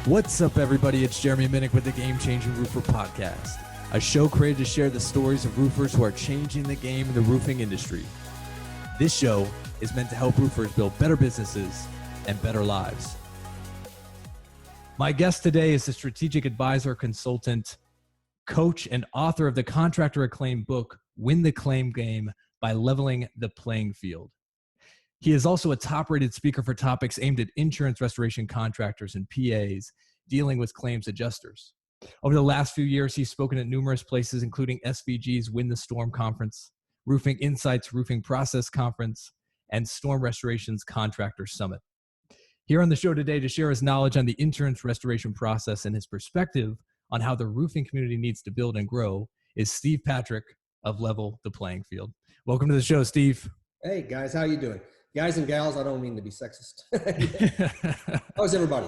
What's up, everybody? It's Jeremy Minnick with the Game Changing Roofer Podcast, a show created to share the stories of roofers who are changing the game in the roofing industry. This show is meant to help roofers build better businesses and better lives. My guest today is a strategic advisor, consultant, coach, and author of the contractor-acclaimed book, Win the Claim Game by Leveling the Playingfield. He is also a top-rated speaker for topics aimed at insurance restoration contractors and PAs dealing with claims adjusters. Over the last few years, he's spoken at numerous places, including SVG's Win the Storm Conference, Roofing Insights Roofing Process Conference, and Storm Restoration's Contractor Summit. Here on the show today to share his knowledge on the insurance restoration process and his perspective on how the roofing community needs to build and grow is Steve Patrick of Level the Playingfield. Welcome to the show, Steve. Hey, guys. How you doing? Guys and gals, I don't mean to be sexist. How's everybody?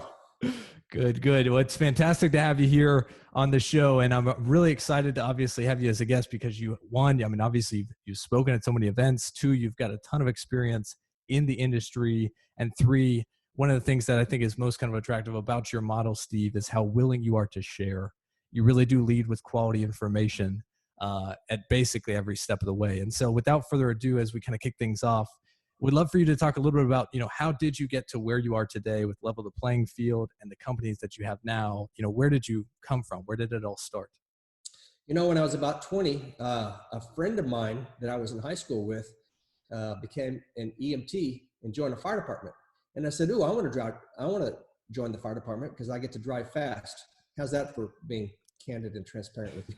Good. Well, it's fantastic to have you here on the show, and I'm really excited to obviously have you as a guest because obviously you've spoken at so many events. 2, you've got a ton of experience in the industry, and 3, one of the things that I think is most kind of attractive about your model, Steve, is how willing you are to share. You really do lead with quality information at basically every step of the way. And so without further ado, as we kind of kick things off, we'd love for you to talk a little bit about, how did you get to where you are today with Level the Playingfield and the companies that you have now? Where did you come from? Where did it all start? When I was about 20, a friend of mine that I was in high school with became an EMT and joined a fire department. And I said, I want to join the fire department because I get to drive fast. How's that for being candid and transparent with you?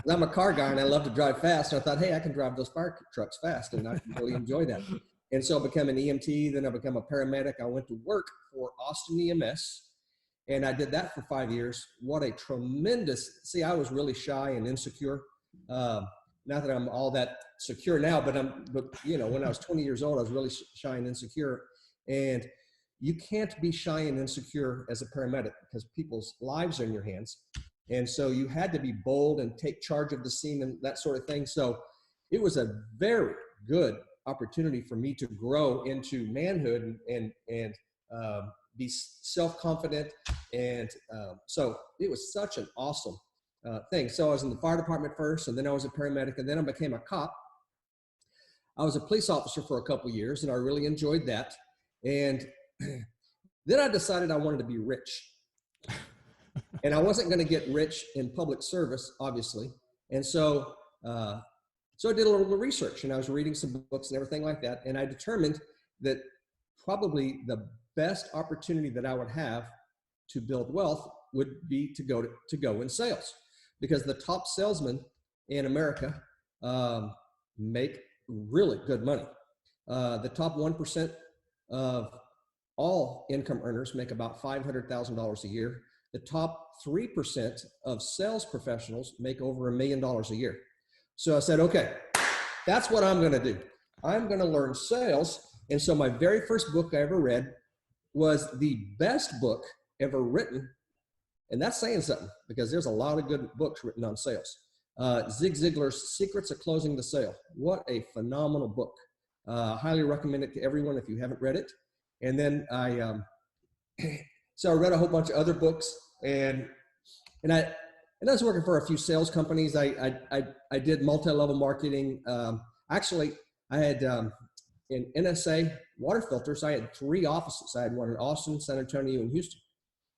I'm a car guy and I love to drive fast. So I thought, hey, I can drive those fire trucks fast and I really enjoy that. And so I became an EMT, then I became a paramedic. I went to work for Austin EMS and I did that for 5 years. What a tremendous, I was really shy and insecure. Not that I'm all that secure now, but when I was 20 years old, I was really shy and insecure. And you can't be shy and insecure as a paramedic because people's lives are in your hands. And so you had to be bold and take charge of the scene and that sort of thing. So it was a very good opportunity for me to grow into manhood and be self-confident. And so it was such an awesome thing. So I was in the fire department first, and then I was a paramedic, and then I became a cop. I was a police officer for a couple of years, and I really enjoyed that. And then I decided I wanted to be rich. And I wasn't going to get rich in public service, obviously. And so I did a little research, and I was reading some books and everything like that. And I determined that probably the best opportunity that I would have to build wealth would be to go in sales, because the top salesmen in America make really good money. The top 1% of all income earners make about $500,000 a year. The top 3% of sales professionals make over $1 million a year. So I said, okay, that's what I'm going to do. I'm going to learn sales. And so my very first book I ever read was the best book ever written. And that's saying something because there's a lot of good books written on sales. Zig Ziglar's Secrets of Closing the Sale. What a phenomenal book. Highly recommend it to everyone if you haven't read it. And then so I read a whole bunch of other books, and I was working for a few sales companies. I did multi-level marketing. Actually, I had in NSA water filters. I had 3 offices. I had one in Austin, San Antonio, and Houston,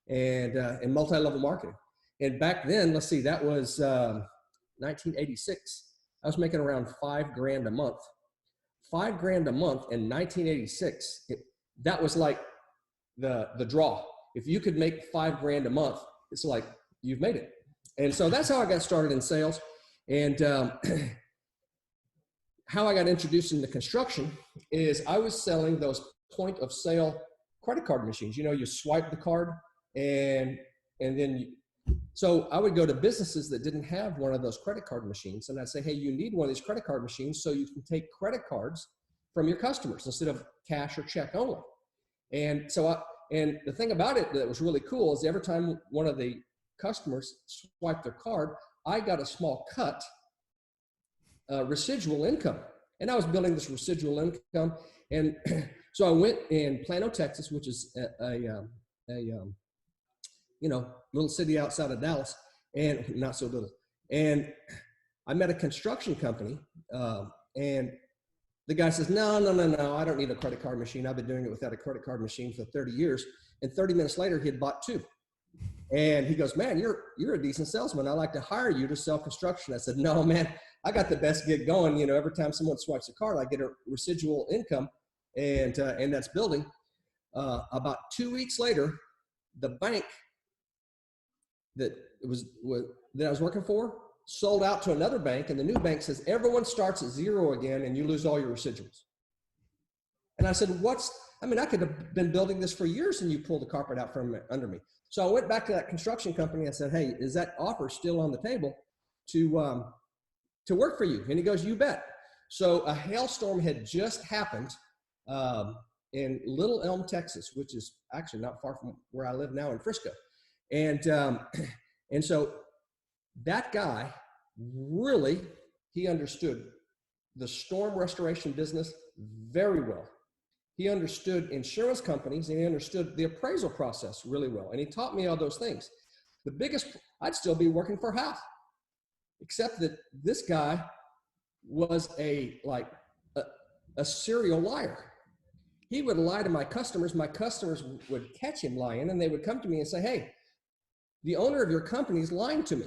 and in multi-level marketing. And back then, that was 1986. I was making around $5,000 a month. $5,000 a month in 1986. That was like the draw. If you could make $5,000 a month, it's like you've made it. And so that's how I got started in sales. And how I got introduced into construction is I was selling those point of sale credit card machines. You swipe the card and then so I would go to businesses that didn't have one of those credit card machines, and I'd say, hey, you need one of these credit card machines so you can take credit cards from your customers instead of cash or check only. And so and the thing about it that was really cool is every time one of the customers swiped their card, I got a small cut, residual income. And I was building this residual income. And so I went in Plano, Texas, which is a little city outside of Dallas, and not so little. And I met a construction company, and the guy says, no, I don't need a credit card machine. I've been doing it without a credit card machine for 30 years. And 30 minutes later, he had bought 2. And he goes, man, you're a decent salesman. I'd like to hire you to sell construction. I said, no, man, I got the best gig going. Every time someone swipes a card, I get a residual income, and that's building. About 2 weeks later, the bank that I was working for sold out to another bank, and the new bank says everyone starts at 0 again, and you lose all your residuals. And I said, I could have been building this for years, and you pulled the carpet out from under me. So I went back to that construction company. I said, hey, is that offer still on the table to work for you? And he goes, you bet. So a hailstorm had just happened in Little Elm, Texas, which is actually not far from where I live now in Frisco. And so that guy really, he understood the storm restoration business very well. He understood insurance companies, and he understood the appraisal process really well. And he taught me all those things. I'd still be working for half, except that this guy was a serial liar. He would lie to my customers. My customers would catch him lying, and they would come to me and say, hey, the owner of your company is lying to me.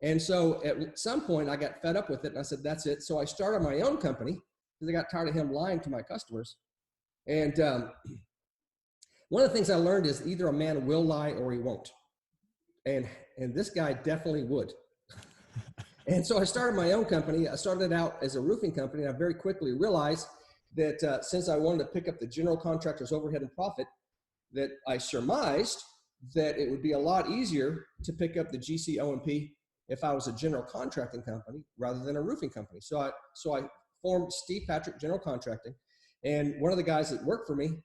And so at some point I got fed up with it, and I said, that's it. So I started my own company because I got tired of him lying to my customers. And one of the things I learned is either a man will lie or he won't. And this guy definitely would. And so I started my own company. I started out as a roofing company, and I very quickly realized that since I wanted to pick up the general contractor's overhead and profit, that I surmised that it would be a lot easier to pick up the GCO&P if I was a general contracting company rather than a roofing company. So I formed Steve Patrick General Contracting. And one of the guys that worked for me,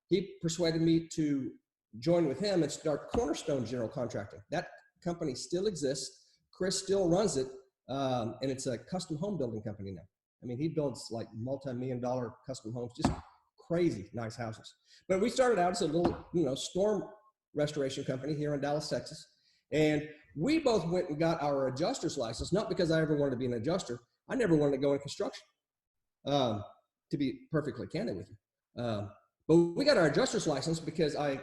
he persuaded me to join with him and start Cornerstone General Contracting. That company still exists. Chris still runs it, and it's a custom home building company now. I mean, he builds like multi-million-dollar custom homes, just crazy nice houses. But we started out as a little, storm restoration company here in Dallas, Texas. And we both went and got our adjuster's license, not because I ever wanted to be an adjuster. I never wanted to go in construction, to be perfectly candid with you. But we got our adjuster's license because I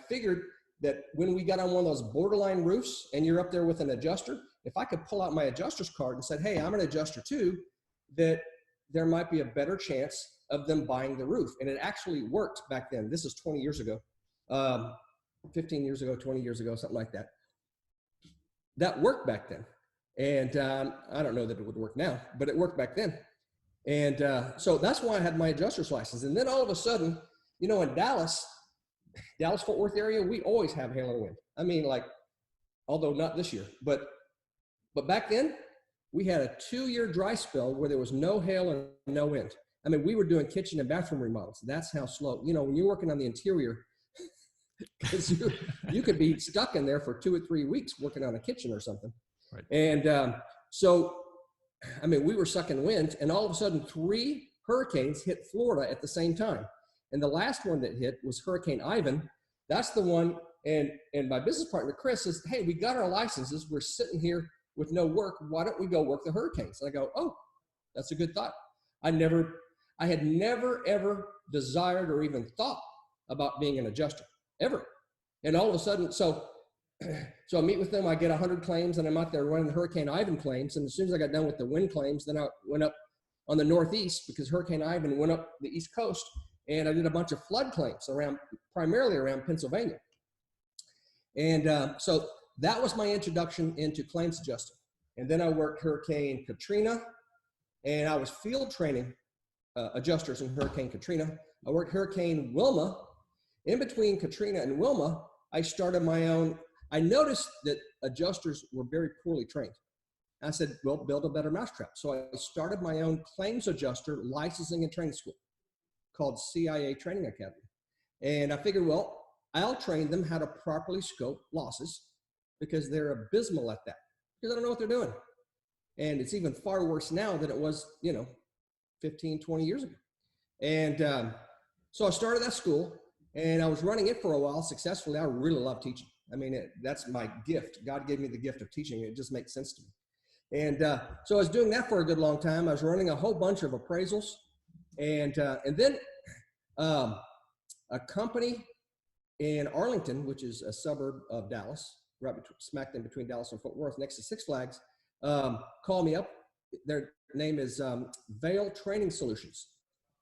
figured that when we got on one of those borderline roofs and you're up there with an adjuster, if I could pull out my adjuster's card and said, hey, I'm an adjuster too, that there might be a better chance of them buying the roof. And it actually worked back then. This is 20 years ago, 15 years ago, 20 years ago, something like that. That worked back then. And I don't know that it would work now, but it worked back then. And so that's why I had my adjuster's license. And then all of a sudden, in Dallas-Fort Worth area, we always have hail and wind. I mean, although not this year, but back then, we had a 2-year dry spell where there was no hail and no wind. I mean, we were doing kitchen and bathroom remodels. That's how slow, when you're working on the interior, because you could be stuck in there for 2 or 3 weeks working on a kitchen or something. Right. And so, I mean, we were sucking wind, and all of a sudden 3 hurricanes hit Florida at the same time. And the last one that hit was Hurricane Ivan. That's the one, and my business partner, Chris, says, hey, we got our licenses. We're sitting here with no work. Why don't we go work the hurricanes? And I go, oh, that's a good thought. I had never, ever desired or even thought about being an adjuster, ever. And all of a sudden, so I meet with them, I get 100 claims, and I'm out there running the Hurricane Ivan claims. And as soon as I got done with the wind claims, then I went up on the Northeast because Hurricane Ivan went up the East Coast, and I did a bunch of flood claims primarily around Pennsylvania. And so that was my introduction into claims adjusting. And then I worked Hurricane Katrina, and I was field training adjusters in Hurricane Katrina. I worked Hurricane Wilma. In between Katrina and Wilma, I started my own. I noticed that adjusters were very poorly trained. I said, well, build a better mousetrap. So I started my own claims adjuster licensing and training school called CIA Training Academy. And I figured, well, I'll train them how to properly scope losses because they're abysmal at that because I don't know what they're doing. And it's even far worse now than it was, 15, 20 years ago. And so I started that school. And I was running it for a while successfully. I really love teaching. I mean, that's my gift. God gave me the gift of teaching. It just makes sense to me. And so I was doing that for a good long time. I was running a whole bunch of appraisals. And then a company in Arlington, which is a suburb of Dallas, right smack in between Dallas and Fort Worth, next to Six Flags, called me up. Their name is Vail Training Solutions.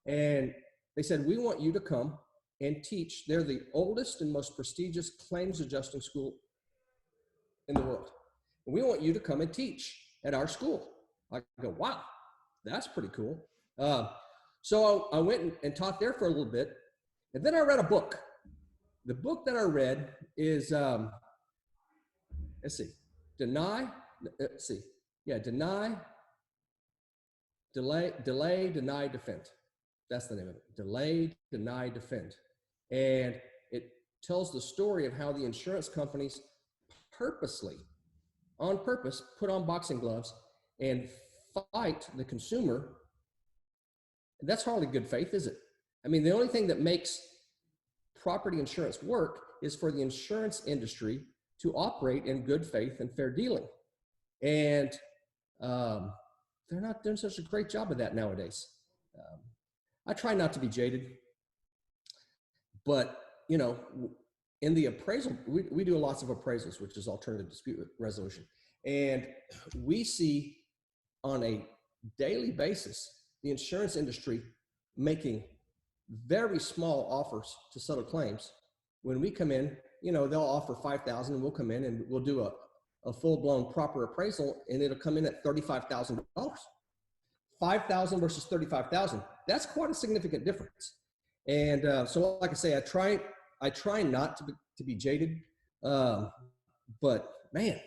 And they said, we want you to come and teach. They're the oldest and most prestigious claims adjusting school in the world. And we want you to come and teach at our school. I go, wow, that's pretty cool. So I went and taught there for a little bit. And then I read a book. The book that I read is, Deny, Delay, Deny, Defend. That's the name of it. Delay, Deny, Defend. And it tells the story of how the insurance companies on purpose, put on boxing gloves and fight the consumer. That's hardly good faith, is it? I mean, the only thing that makes property insurance work is for the insurance industry to operate in good faith and fair dealing. And they're not doing such a great job of that nowadays. I try not to be jaded, but in the appraisal, we do lots of appraisals, which is alternative dispute resolution. And we see on a daily basis, the insurance industry making very small offers to settle claims. When we come in, they'll offer $5,000 and we'll come in and we'll do a full-blown proper appraisal and it'll come in at $35,000. $5,000 versus $35,000. That's quite a significant difference. And so like I say, I try not to be jaded, but man,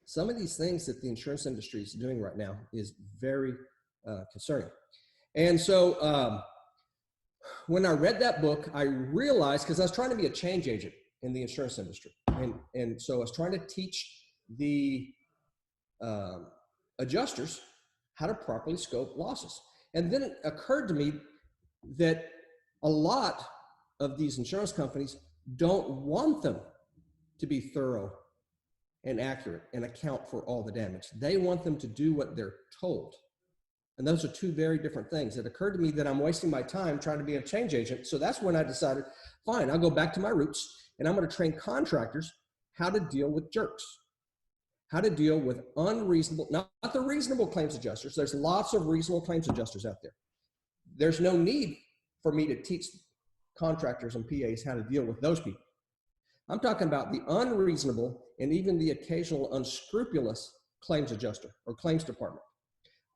some of these things that the insurance industry is doing right now is very concerning. And so when I read that book, I realized, because I was trying to be a change agent in the insurance industry. And so I was trying to teach the adjusters how to properly scope losses. And then it occurred to me that a lot of these insurance companies don't want them to be thorough and accurate and account for all the damage. They want them to do what they're told. And those are two very different things. It occurred to me that I'm wasting my time trying to be a change agent. So that's when I decided, fine, I'll go back to my roots and I'm going to train contractors how to deal with jerks, how to deal with unreasonable, not the reasonable claims adjusters. There's lots of reasonable claims adjusters out there. There's no need for me to teach contractors and PAs how to deal with those people. I'm talking about the unreasonable and even the occasional unscrupulous claims adjuster or claims department.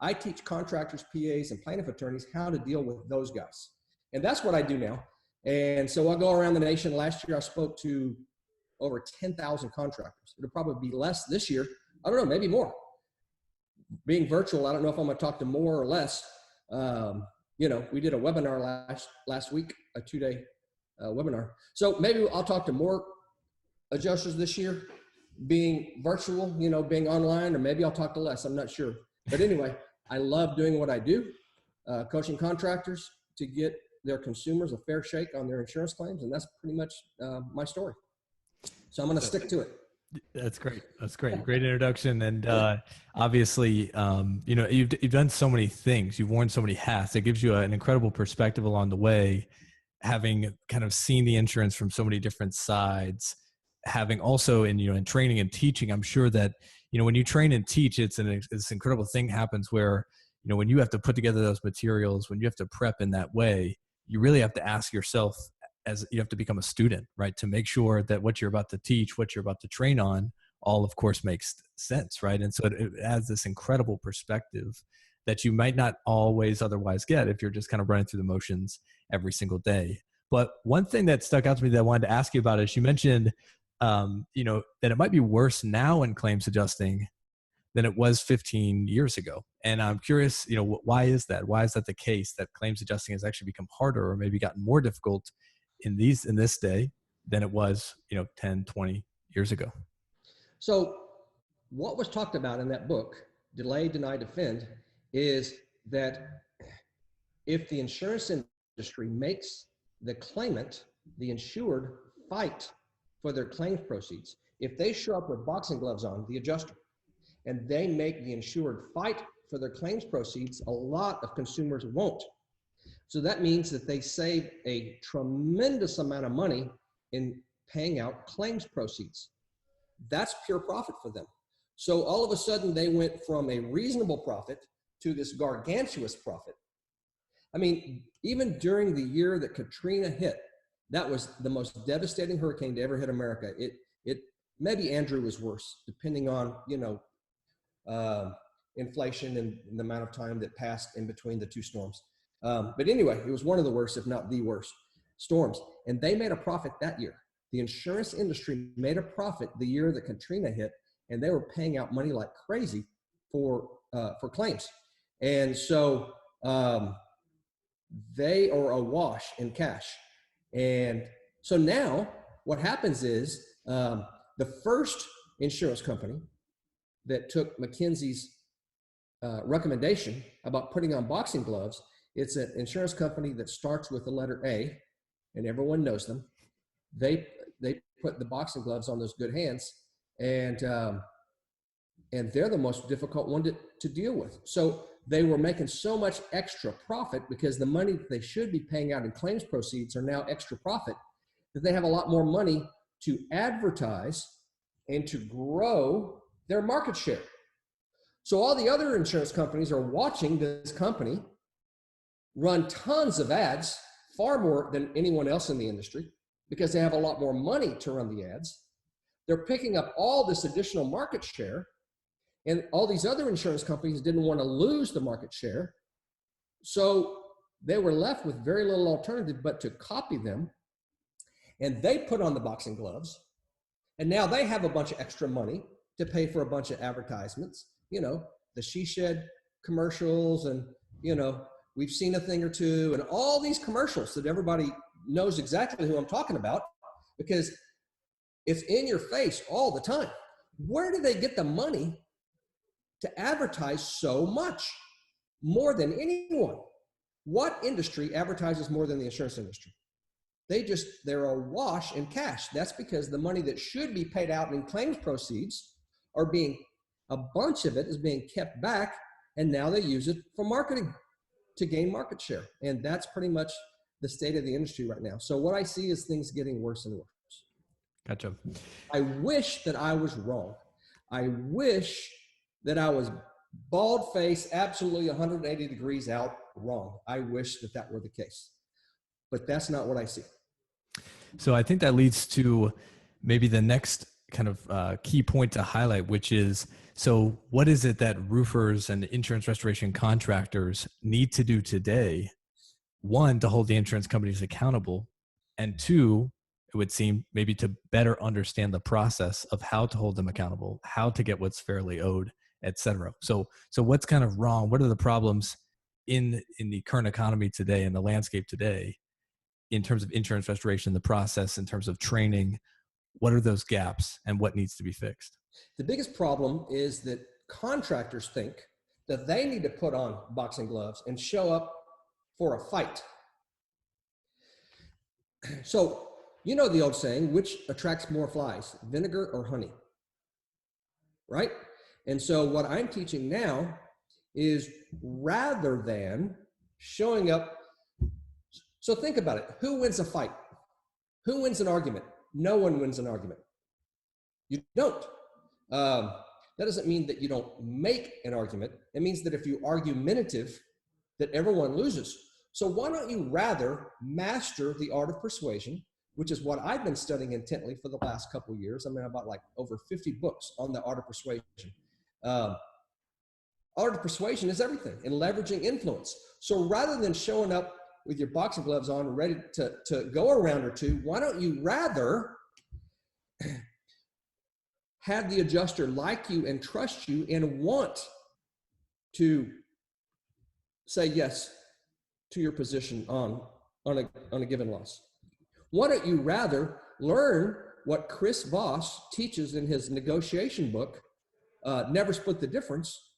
I teach contractors, PAs, and plaintiff attorneys how to deal with those guys. And that's what I do now. And so I go around the nation. Last year, I spoke to over 10,000 contractors. It'll probably be less this year. I don't know, maybe more. Being virtual, I don't know if I'm going to talk to more or less. We did a webinar last week, a 2-day webinar. So maybe I'll talk to more adjusters this year, being virtual, being online, or maybe I'll talk to less. I'm not sure. But anyway, I love doing what I do, coaching contractors to get their consumers a fair shake on their insurance claims. And that's pretty much my story. So I'm going to stick to it. That's great. That's great. Great introduction. And obviously, you've done so many things. You've worn so many hats. It gives you an incredible perspective along the way, having kind of seen the insurance from so many different sides, having also in training and teaching. I'm sure that, when you train and teach, it's this incredible thing happens where, when you have to put together those materials, when you have to prep in that way, you really have to ask yourself, as you have to become a student, right? To make sure that what you're about to teach, what you're about to train on, all of course makes sense, right? And so it adds this incredible perspective that you might not always otherwise get if you're just kind of running through the motions every single day. But one thing that stuck out to me that I wanted to ask you about is you mentioned, that it might be worse now in claims adjusting than it was 15 years ago. And I'm curious, why is that? Why is that the case, that claims adjusting has actually become harder or maybe gotten more difficult in this day than it was, 10, 20 years ago? So what was talked about in that book, Delay, Deny, Defend, is that if the insurance industry makes the claimant, the insured, fight for their claims proceeds. If they show up with boxing gloves on, the adjuster, and they make the insured fight for their claims proceeds, a lot of consumers won't. So that means that they save a tremendous amount of money in paying out claims proceeds. That's pure profit for them. So all of a sudden they went from a reasonable profit to this gargantuous profit. I mean, even during the year that Katrina hit, that was the most devastating hurricane to ever hit America. It maybe Andrew was worse, depending on, inflation and the amount of time that passed in between the two storms. But anyway, it was one of the worst, if not the worst storms. And they made a profit that year. The insurance industry made a profit the year that Katrina hit, and they were paying out money like crazy for claims. And so they are awash in cash. And so now what happens is the first insurance company that took McKinsey's recommendation about putting on boxing gloves, it's an insurance company that starts with the letter A, and everyone knows them. They put the boxing gloves on those good hands, and they're the most difficult one to deal with. So they were making so much extra profit because the money that they should be paying out in claims proceeds are now extra profit, that they have a lot more money to advertise and to grow their market share. So all the other insurance companies are watching this company run tons of ads, far more than anyone else in the industry, because they have a lot more money to run the ads. They're picking up all this additional market share, and all these other insurance companies didn't want to lose the market share. So they were left with very little alternative but to copy them. And they put on the boxing gloves, and now they have a bunch of extra money to pay for a bunch of advertisements, the She Shed commercials, and, We've Seen a Thing or Two, and all these commercials that everybody knows exactly who I'm talking about because it's in your face all the time. Where do they get the money to advertise so much, more than anyone? What industry advertises more than the insurance industry? They're awash in cash. That's because the money that should be paid out in claims proceeds a bunch of it is being kept back, and now they use it for marketing to gain market share. And that's pretty much the state of the industry right now. So what I see is things getting worse and worse. Gotcha. I wish that I was wrong. I wish that I was bald face, absolutely 180 degrees out wrong. I wish that were the case, but that's not what I see. So I think that leads to maybe the next kind of key point to highlight, which is, so what is it that roofers and insurance restoration contractors need to do today? One, to hold the insurance companies accountable, and two, it would seem maybe to better understand the process of how to hold them accountable, how to get what's fairly owed, et cetera. So what's kind of wrong? What are the problems in the current economy today, in the landscape today, in terms of insurance restoration, the process, in terms of training? What are those gaps and what needs to be fixed? The biggest problem is that contractors think that they need to put on boxing gloves and show up for a fight. So, the old saying, which attracts more flies, vinegar or honey? Right? And so what I'm teaching now is, rather than showing up, so think about it. Who wins a fight? Who wins an argument? No one wins an argument. You don't. That doesn't mean that you don't make an argument. It means that if you are argumentative, that everyone loses. So why don't you rather master the art of persuasion, which is what I've been studying intently for the last couple of years. I've got like over 50 books on the art of persuasion. Art of persuasion is everything, and leveraging influence. So rather than showing up with your boxing gloves on, ready to go a round or two, why don't you rather have the adjuster like you and trust you and want to say yes to your position on a given loss? Why don't you rather learn what Chris Voss teaches in his negotiation book, Never Split the Difference,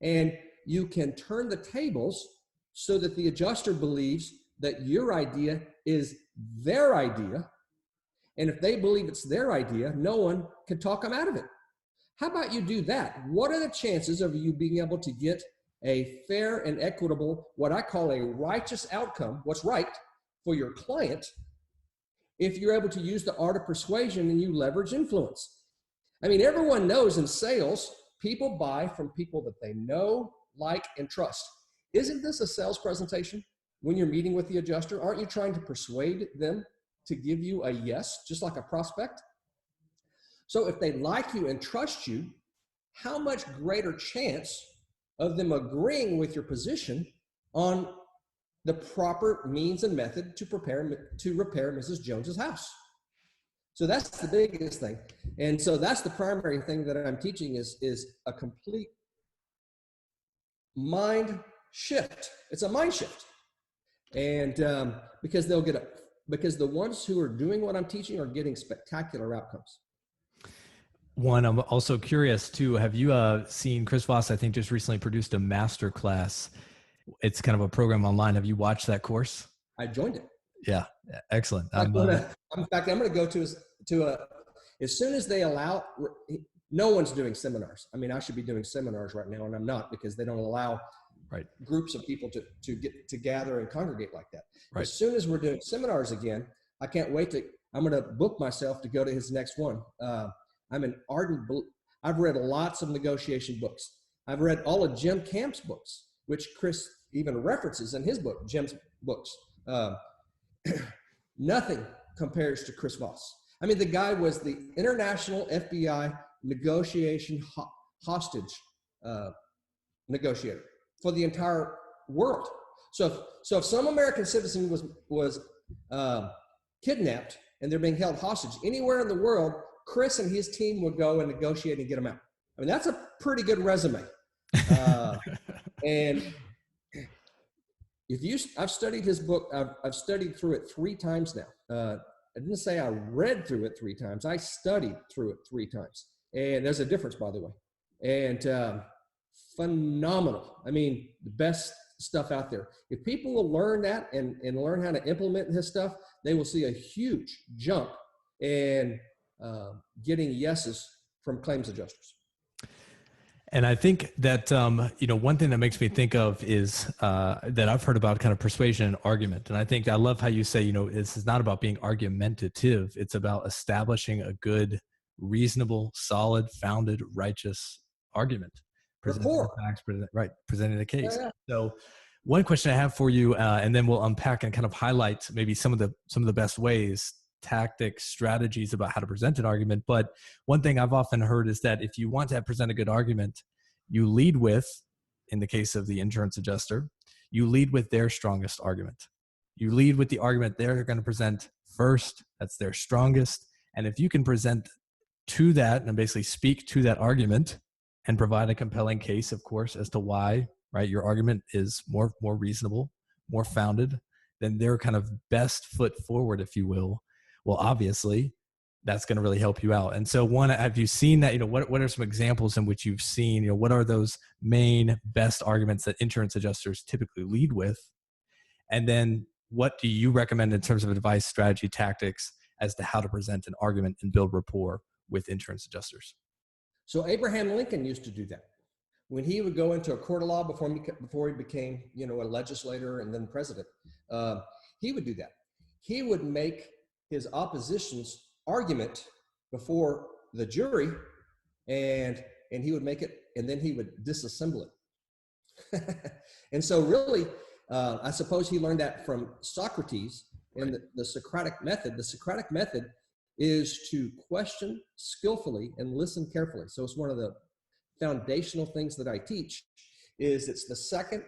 and you can turn the tables so that the adjuster believes that your idea is their idea. And if they believe it's their idea, no one can talk them out of it. How about you do that? What are the chances of you being able to get a fair and equitable, what I call a righteous outcome, what's right for your client, if you're able to use the art of persuasion and you leverage influence? I mean, everyone knows in sales, people buy from people that they know, like, and trust. Isn't this a sales presentation when you're meeting with the adjuster? Aren't you trying to persuade them to give you a yes, just like a prospect? So if they like you and trust you, how much greater chance of them agreeing with your position on the proper means and method to repair Mrs. Jones's house? So that's the biggest thing. And so that's the primary thing that I'm teaching is a complete mind shift. It's a mind shift. And because because the ones who are doing what I'm teaching are getting spectacular outcomes. One, I'm also curious too, have you seen Chris Voss, I think just recently produced a master class. It's kind of a program online. Have you watched that course? I joined it. Yeah, excellent. In fact, I'm going to go as soon as they allow, no one's doing seminars. I mean, I should be doing seminars right now, and I'm not, because they don't allow groups of people to get to gather and congregate like that. Right. As soon as we're doing seminars again, I can't wait I'm going to book myself to go to his next one. I'm an ardent, I've read lots of negotiation books. I've read all of Jim Camp's books, which Chris even references in his book, Jim's books. Nothing compares to Chris Voss. I mean, the guy was the international FBI negotiation hostage negotiator for the entire world. So if some American citizen was kidnapped and they're being held hostage anywhere in the world, Chris and his team would go and negotiate and get them out. I mean, that's a pretty good resume. And I've studied his book. I've studied through it 3 times now. I didn't say I read through it 3 times. I studied through it 3 times. And there's a difference, by the way. And phenomenal. I mean, the best stuff out there. If people will learn that and learn how to implement his stuff, they will see a huge jump in getting yeses from claims adjusters. And I think that, one thing that makes me think of is that I've heard about kind of persuasion and argument. And I think I love how you say, this is not about being argumentative. It's about establishing a good, reasonable, solid, founded, righteous argument. Presenting the facts, presenting the case. Yeah. So one question I have for you, and then we'll unpack and kind of highlight maybe some of the best ways, tactics, strategies about how to present an argument. But one thing I've often heard is that if you want to present a good argument, you lead with, in the case of the insurance adjuster, you lead with their strongest argument. You lead with the argument they're going to present first. That's their strongest. And if you can present to that and basically speak to that argument and provide a compelling case, of course, as to why, your argument is more reasonable, more founded, then their kind of best foot forward, if you will. Well, obviously, that's going to really help you out. And so have you seen that, what are some examples in which you've seen, what are those main best arguments that insurance adjusters typically lead with? And then what do you recommend in terms of advice, strategy, tactics as to how to present an argument and build rapport with insurance adjusters? So Abraham Lincoln used to do that. When he would go into a court of law before he became, a legislator and then president, he would do that. He would make his opposition's argument before the jury, and he would make it, and then he would disassemble it. And so really, I suppose he learned that from Socrates and the Socratic method. The Socratic method is to question skillfully and listen carefully. So it's one of the foundational things that I teach. It's the second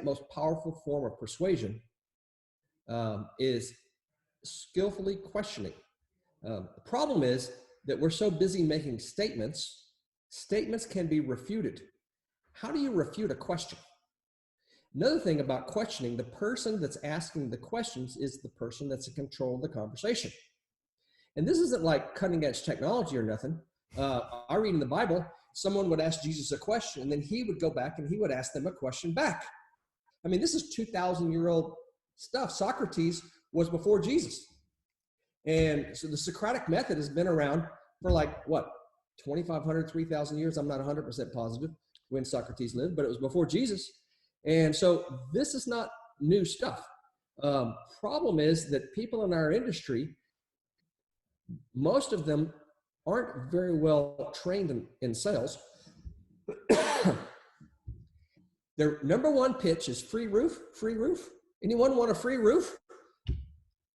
most powerful form of persuasion is skillfully questioning. The problem is that we're so busy making statements. Statements can be refuted. How do you refute a question? Another thing about questioning, the person that's asking the questions is the person that's in control of the conversation. And this isn't like cutting edge technology or nothing. I read in the Bible, someone would ask Jesus a question, and then he would go back and he would ask them a question back. I mean, this is 2,000-year-old stuff. Socrates was before Jesus. And so the Socratic method has been around for like, what, 2,500, 3,000 years? I'm not 100% positive when Socrates lived, but it was before Jesus. And so this is not new stuff. Problem is that people in our industry, most of them aren't very well trained in sales. Their number one pitch is free roof, free roof. Anyone want a free roof?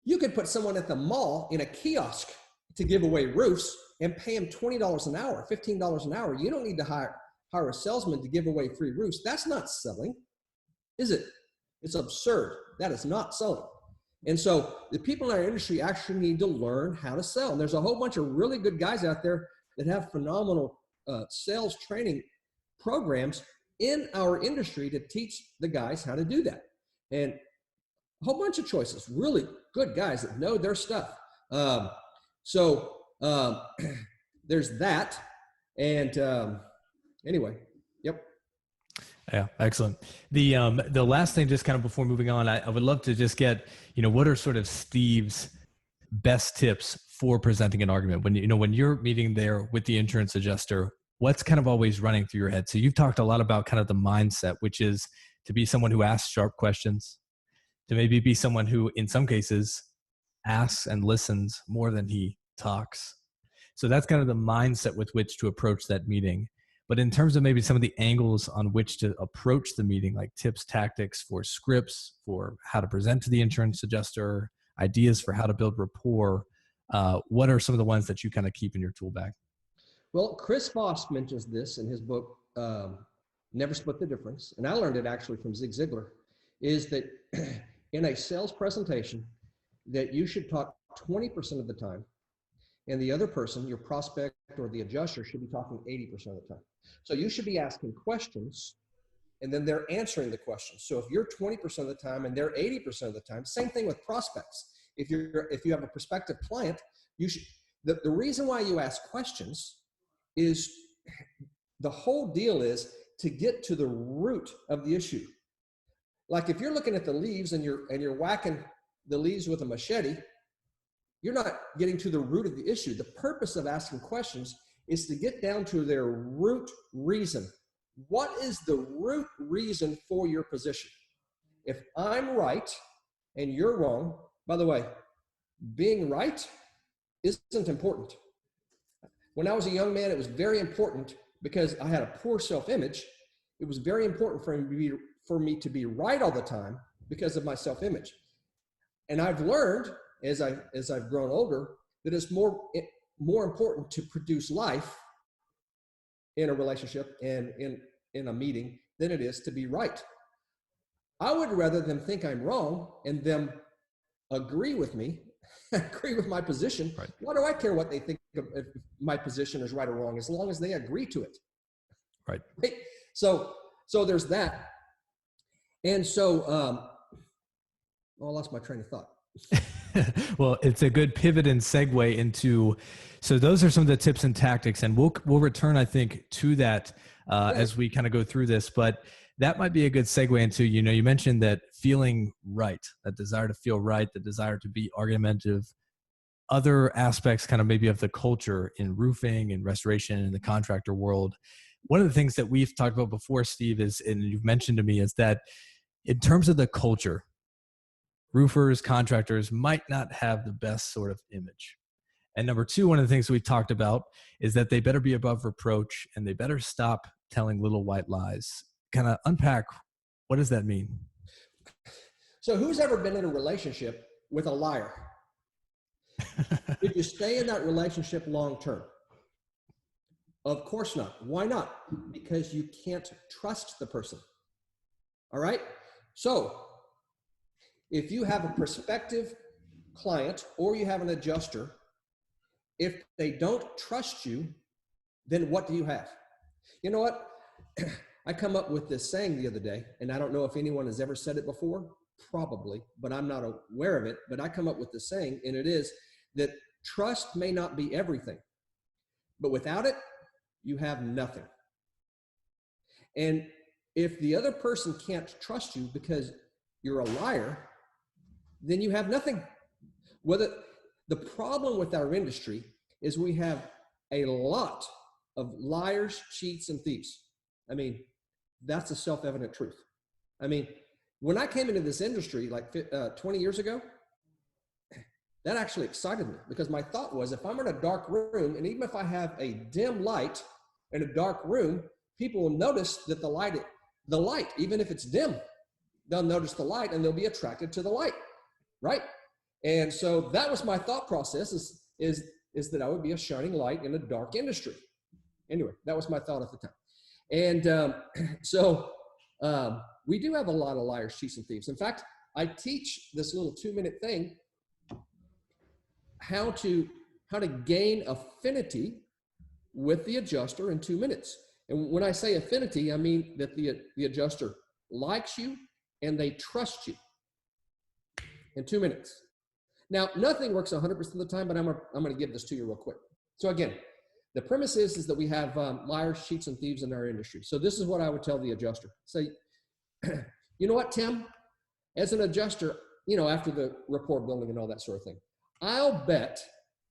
You could put someone at the mall in a kiosk to give away roofs and pay them $20 an hour, $15 an hour. You don't need to hire a salesman to give away free roofs. That's not selling, is it? It's absurd. That is not selling. And so the people in our industry actually need to learn how to sell. And there's a whole bunch of really good guys out there that have phenomenal sales training programs in our industry to teach the guys how to do that. And a whole bunch of choices, really good guys that know their stuff. There's that. And anyway, yep. Yeah, excellent. The last thing, just kind of before moving on, I would love to just get, what are sort of Steve's best tips for presenting an argument when you're meeting there with the insurance adjuster? What's kind of always running through your head? So you've talked a lot about kind of the mindset, which is to be someone who asks sharp questions, to maybe be someone who, in some cases, asks and listens more than he talks. So that's kind of the mindset with which to approach that meeting. But in terms of maybe some of the angles on which to approach the meeting, like tips, tactics for scripts, for how to present to the insurance adjuster, ideas for how to build rapport, what are some of the ones that you kind of keep in your tool bag? Well, Chris Voss mentions this in his book, Never Split the Difference. And I learned it actually from Zig Ziglar, is that in a sales presentation that you should talk 20% of the time, and the other person, your prospect or the adjuster, should be talking 80% of the time. So you should be asking questions, and then they're answering the questions. So if you're 20% of the time and they're 80% of the time, same thing with prospects. If you have a prospective client, you should. The reason why you ask questions is the whole deal is to get to the root of the issue. Like if you're looking at the leaves and you're whacking the leaves with a machete, you're not getting to the root of the issue. The purpose of asking questions is to get down to their root reason. What is the root reason for your position? If I'm right and you're wrong, by the way, being right isn't important. When I was a young man, it was very important because I had a poor self-image. It was very important for me to be right all the time because of my self-image. And I've learned as I've grown older that it's more important to produce life in a relationship and in a meeting than it is to be right. I would rather them think I'm wrong and them agree with me, agree with my position. Right. Why do I care what they think of if my position is right or wrong, as long as they agree to it? Right. So there's that. And so, I lost my train of thought. Well, it's a good pivot and segue into, so those are some of the tips and tactics, and we'll return, I think, to that as we kind of go through this, but that might be a good segue into, you mentioned that feeling right, that desire to feel right, the desire to be argumentative, other aspects kind of maybe of the culture in roofing and restoration in the contractor world. One of the things that we've talked about before, Steve, is, and you've mentioned to me, is that in terms of the culture, roofers, contractors might not have the best sort of image. And number two, one of the things we talked about is that they better be above reproach and they better stop telling little white lies. Kind of unpack, what does that mean? So who's ever been in a relationship with a liar? Did you stay in that relationship long term? Of course not. Why not? Because you can't trust the person. All right? So if you have a prospective client or you have an adjuster, if they don't trust you, then what do you have? You know what? I come up with this saying the other day, and I don't know if anyone has ever said it before, probably, but I'm not aware of it. But I come up with this saying, and it is that trust may not be everything, but without it, you have nothing. And if the other person can't trust you because you're a liar, then you have nothing. Whether the problem with our industry is we have a lot of liars, cheats, and thieves. I mean, that's a self-evident truth. I mean, when I came into this industry like 20 years ago, that actually excited me, because my thought was, if I'm in a dark room, and even if I have a dim light in a dark room, people will notice that the light, even if it's dim, they'll notice the light and they'll be attracted to the light, right? And so that was my thought process, is that I would be a shining light in a dark industry. Anyway, that was my thought at the time. And we do have a lot of liars, cheats, and thieves. In fact, I teach this little 2-minute thing, how to gain affinity with the adjuster in 2 minutes. And when I say affinity, I mean that the adjuster likes you and they trust you in 2 minutes. Now, nothing works 100% of the time, but I'm going to give this to you real quick. So again, the premise is that we have liars, cheats, and thieves in our industry. So this is what I would tell the adjuster. Say, you know what, Tim, as an adjuster, after the rapport building and all that sort of thing, I'll bet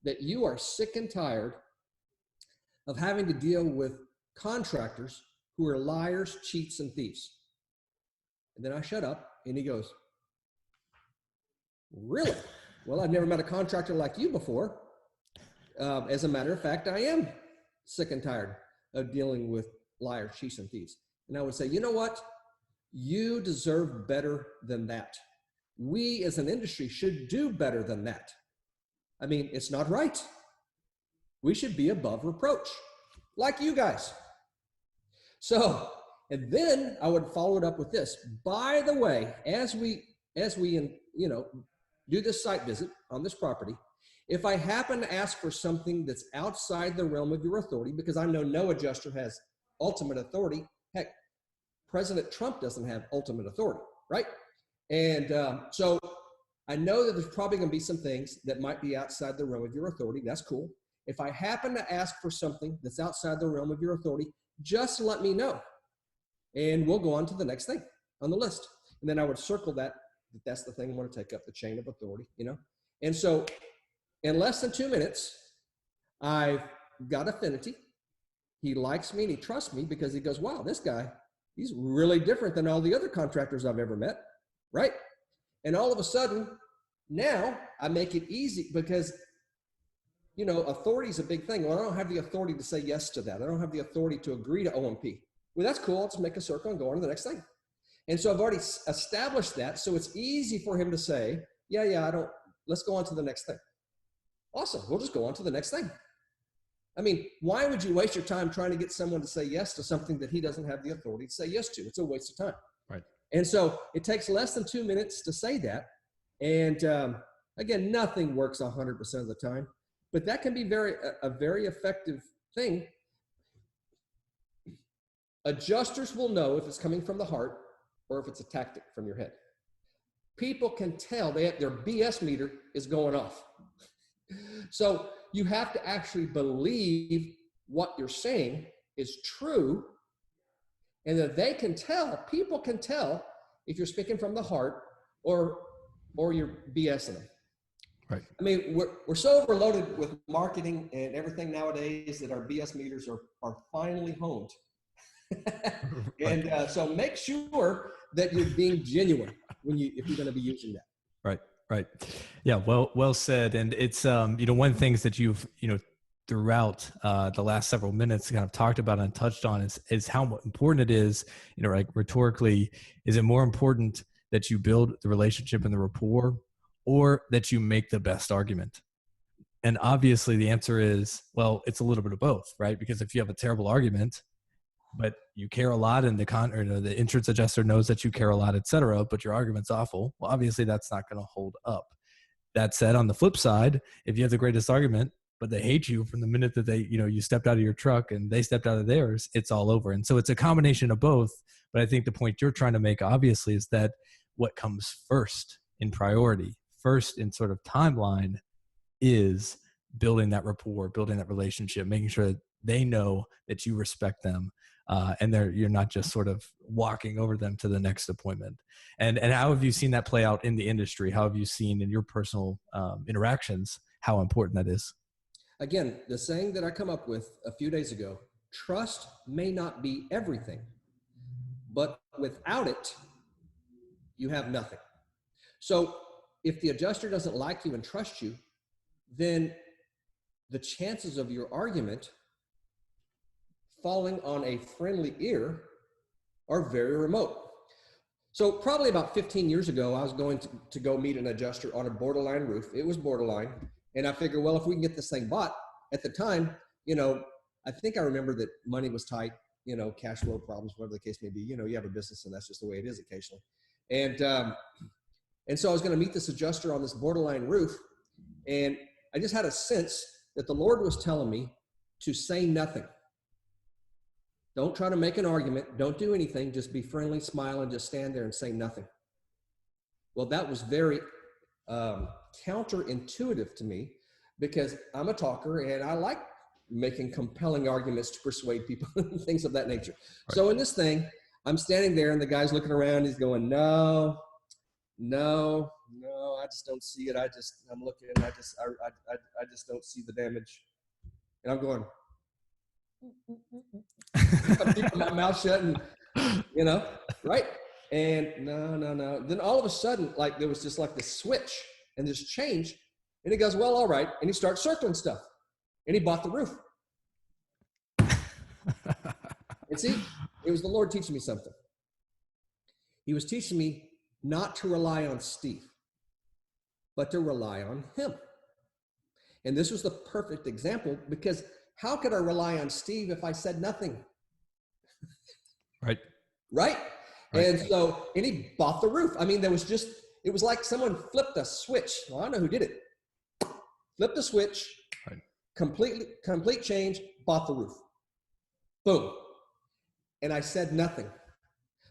that you are sick and tired of having to deal with contractors who are liars, cheats, and thieves. And then I shut up, and he goes, really? Well, I've never met a contractor like you before. As a matter of fact, I am sick and tired of dealing with liars, cheats, and thieves. And I would say, you know what? You deserve better than that. We as an industry should do better than that. I mean, it's not right. We should be above reproach, like you guys. So, and then I would follow it up with this. By the way, as we do this site visit on this property, if I happen to ask for something that's outside the realm of your authority, because I know no adjuster has ultimate authority. Heck, President Trump doesn't have ultimate authority, right? And so I know that there's probably going to be some things that might be outside the realm of your authority. That's cool. If I happen to ask for something that's outside the realm of your authority, just let me know. And we'll go on to the next thing on the list. And then I would circle that's the thing I want to take up, the chain of authority, And so in less than 2 minutes, I've got affinity. He likes me and he trusts me because he goes, wow, this guy, he's really different than all the other contractors I've ever met, right? And all of a sudden, now I make it easy because, authority is a big thing. Well, I don't have the authority to say yes to that. I don't have the authority to agree to OMP. Well, that's cool. I'll just make a circle and go on to the next thing. And so I've already established that. So it's easy for him to say, let's go on to the next thing. Awesome. We'll just go on to the next thing. I mean, why would you waste your time trying to get someone to say yes to something that he doesn't have the authority to say yes to? It's a waste of time. Right. And so it takes less than 2 minutes to say that. And again, nothing works 100% of the time, but that can be a very effective thing. Adjusters will know if it's coming from the heart or if it's a tactic from your head. People can tell their BS meter is going off. So you have to actually believe what you're saying is true, and that people can tell if you're speaking from the heart or you're BSing them. Right. I mean, we're so overloaded with marketing and everything nowadays that our BS meters are finally honed. And so make sure that you're being genuine if you're going to be using that. Right. Yeah. Well said. And it's, one of the things that you've, throughout the last several minutes kind of talked about and touched on is how important it is, like rhetorically, is it more important that you build the relationship and the rapport, or that you make the best argument? And obviously the answer is, well, it's a little bit of both, right? Because if you have a terrible argument, but you care a lot and the insurance adjuster knows that you care a lot, et cetera, but your argument's awful, well, obviously that's not going to hold up. That said, on the flip side, if you have the greatest argument, but they hate you from the minute that they, you stepped out of your truck and they stepped out of theirs, it's all over. And so it's a combination of both. But I think the point you're trying to make, obviously, is that what comes first in priority, first in sort of timeline, is building that rapport, building that relationship, making sure they know that you respect them, and you're not just sort of walking over them to the next appointment. And how have you seen that play out in the industry? How have you seen in your personal interactions how important that is? Again, the saying that I come up with a few days ago: trust may not be everything, but without it, you have nothing. So if the adjuster doesn't like you and trust you, then the chances of your argument falling on a friendly ear are very remote. So probably about 15 years ago, I was going to go meet an adjuster on a borderline roof. It was borderline. And I figured, well, if we can get this thing bought, at the time, I think I remember that money was tight, cash flow problems, whatever the case may be. You have a business and that's just the way it is occasionally. And so I was going to meet this adjuster on this borderline roof. And I just had a sense that the Lord was telling me to say nothing. Don't try to make an argument. Don't do anything. Just be friendly, smile, and just stand there and say nothing. Well, that was very counterintuitive to me, because I'm a talker and I like making compelling arguments to persuade people and things of that nature. Right. So in this thing, I'm standing there and the guy's looking around. He's going, no, I just don't see it. I'm looking and I just don't see the damage. And I'm going, I'm keeping my mouth shut and, right? And no. Then all of a sudden, like there was just like this switch and this change, and he goes, well, all right. And he starts circling stuff and he bought the roof. And see, it was the Lord teaching me something. He was teaching me not to rely on Steve, but to rely on him. And this was the perfect example, because how could I rely on Steve if I said nothing? Right. Right. And so, and he bought the roof. I mean, it was like someone flipped a switch. Well, I know who did it. Flipped the switch, right. Complete change, bought the roof. Boom. And I said nothing.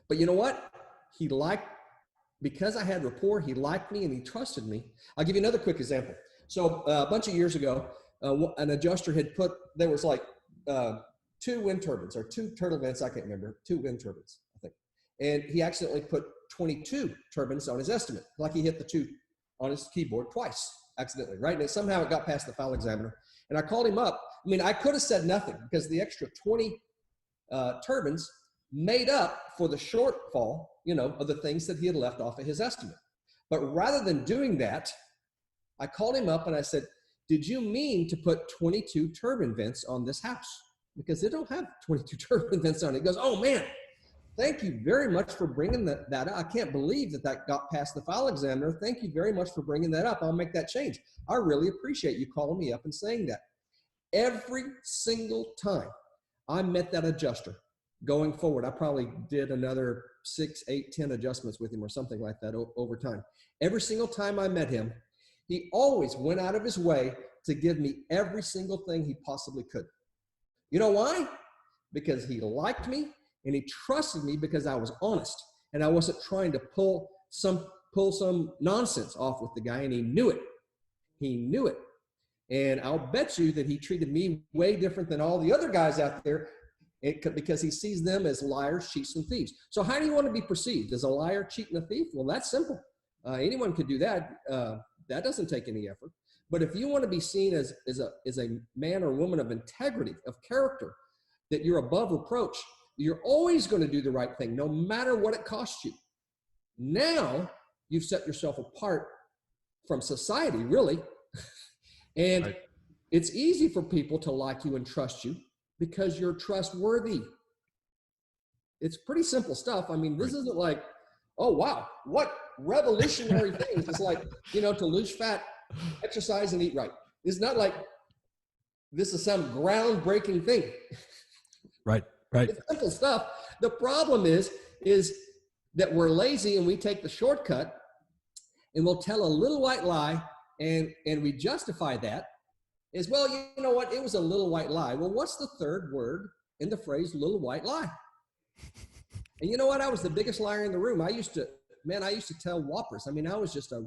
But you know what? Because I had rapport, he liked me and he trusted me. I'll give you another quick example. So a bunch of years ago, an adjuster there was like 2 wind turbines or 2 turtle vents. I can't remember, 2 wind turbines, I think. And he accidentally put 22 turbines on his estimate. Like he hit the 2 on his keyboard twice accidentally, right? And somehow it got past the file examiner. And I called him up. I mean, I could have said nothing, because the extra 20 turbines made up for the shortfall, of the things that he had left off of his estimate. But rather than doing that, I called him up and I said, did you mean to put 22 turbine vents on this house? Because they don't have 22 turbine vents on it. He goes, oh man, thank you very much for bringing that up. I can't believe that got past the file examiner. Thank you very much for bringing that up. I'll make that change. I really appreciate you calling me up and saying that. Every single time I met that adjuster going forward, I probably did another 6, 8, 10 adjustments with him or something like that over time. Every single time I met him, he always went out of his way to give me every single thing he possibly could. You know why? Because he liked me and he trusted me, because I was honest and I wasn't trying to pull some nonsense off with the guy, and he knew it. He knew it. And I'll bet you that he treated me way different than all the other guys out there, because he sees them as liars, cheats, and thieves. So how do you want to be perceived? As a liar, cheat, and a thief? Well, that's simple. Anyone could do that. That doesn't take any effort. But if you want to be seen as a man or woman of integrity, of character, that you're above reproach, you're always going to do the right thing, no matter what it costs you. Now you've set yourself apart from society, really. And right. It's easy for people to like you and trust you because you're trustworthy. It's pretty simple stuff. I mean, this right. Isn't like, oh, wow, what revolutionary things. It's like, to lose fat, exercise, and eat right. It's not like this is some groundbreaking thing. Right. It's simple stuff. The problem is that we're lazy and we take the shortcut and we'll tell a little white lie and we justify that as, well, you know what? It was a little white lie. Well, what's the third word in the phrase little white lie? And you know what? I was the biggest liar in the room. I used to tell whoppers. I mean, I was just a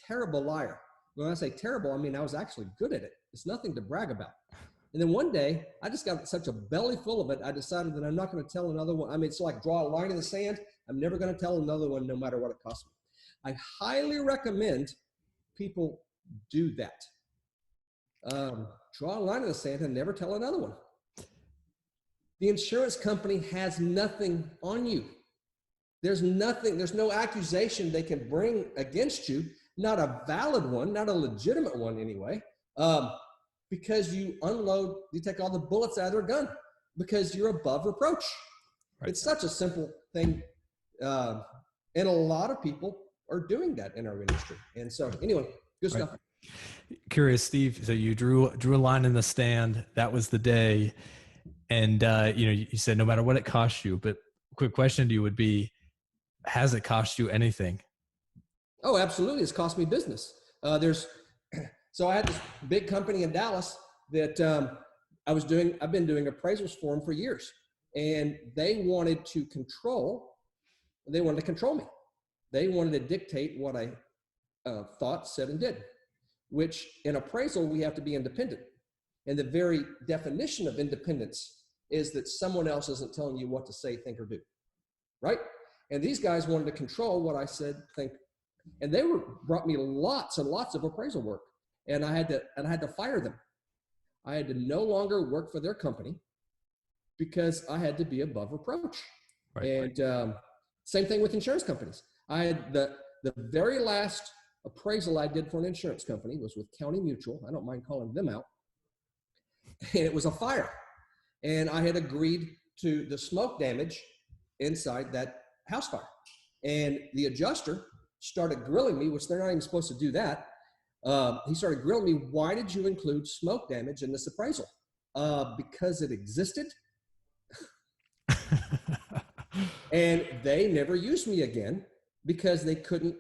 terrible liar. When I say terrible, I mean, I was actually good at it. It's nothing to brag about. And then one day, I just got such a belly full of it, I decided that I'm not going to tell another one. I mean, it's like draw a line in the sand. I'm never going to tell another one, no matter what it costs me. I highly recommend people do that. Draw a line in the sand and never tell another one. The insurance company has nothing on you. There's nothing, there's no accusation they can bring against you, not a valid one, not a legitimate one anyway, because you take all the bullets out of their gun because you're above reproach. Right. It's such a simple thing. And a lot of people are doing that in our industry. And so anyway, good stuff. Curious, Steve. So you drew a line in the stand. That was the day. And, you said no matter what it costs you, but quick question to you would be, has it cost you anything? Oh, absolutely. It's cost me business. So I had this big company in Dallas that I've been doing appraisals for them for years, and they wanted to control me. They wanted to dictate what I thought, said, and did, which in appraisal, we have to be independent. And the very definition of independence is that someone else isn't telling you what to say, think, or do, right? And these guys wanted to control what I said, think, and they brought me lots and lots of appraisal work, and I had to fire them. I had to no longer work for their company because I had to be above reproach. Right. And same thing with insurance companies. I had the very last appraisal I did for an insurance company was with County Mutual. I don't mind calling them out. And it was a fire. And I had agreed to the smoke damage inside that house fire. And the adjuster started grilling me, which they're not even supposed to do that. He started grilling me, why did you include smoke damage in this appraisal? Because it existed. And they never used me again because they couldn't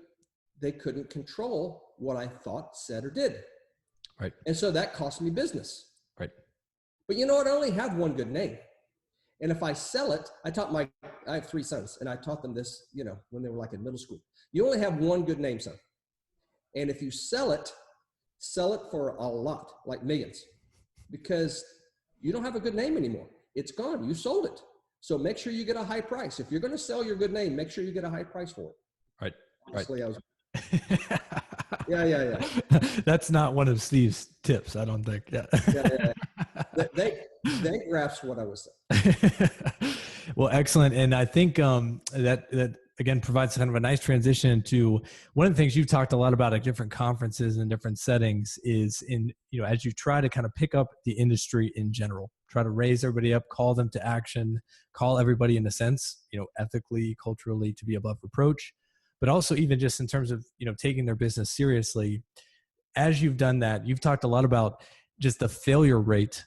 control what I thought, said, or did. Right. And so that cost me business. Right. But you know what? I only have one good name. And if I sell it, I have 3 sons, and I taught them this, when they were like in middle school. You only have one good name, son. And if you sell it for a lot, like millions, because you don't have a good name anymore. It's gone. You sold it. So make sure you get a high price. If you're going to sell your good name, make sure you get a high price for it. Right. Honestly, right. Yeah. That's not one of Steve's tips, I don't think. Yeah. They grasped what I was saying. Well, excellent. And I think that again provides kind of a nice transition to one of the things you've talked a lot about at different conferences and different settings is as you try to kind of pick up the industry in general, try to raise everybody up, call them to action, call everybody in a sense, ethically, culturally to be above reproach, but also even just in terms of, taking their business seriously. As you've done that, you've talked a lot about just the failure rate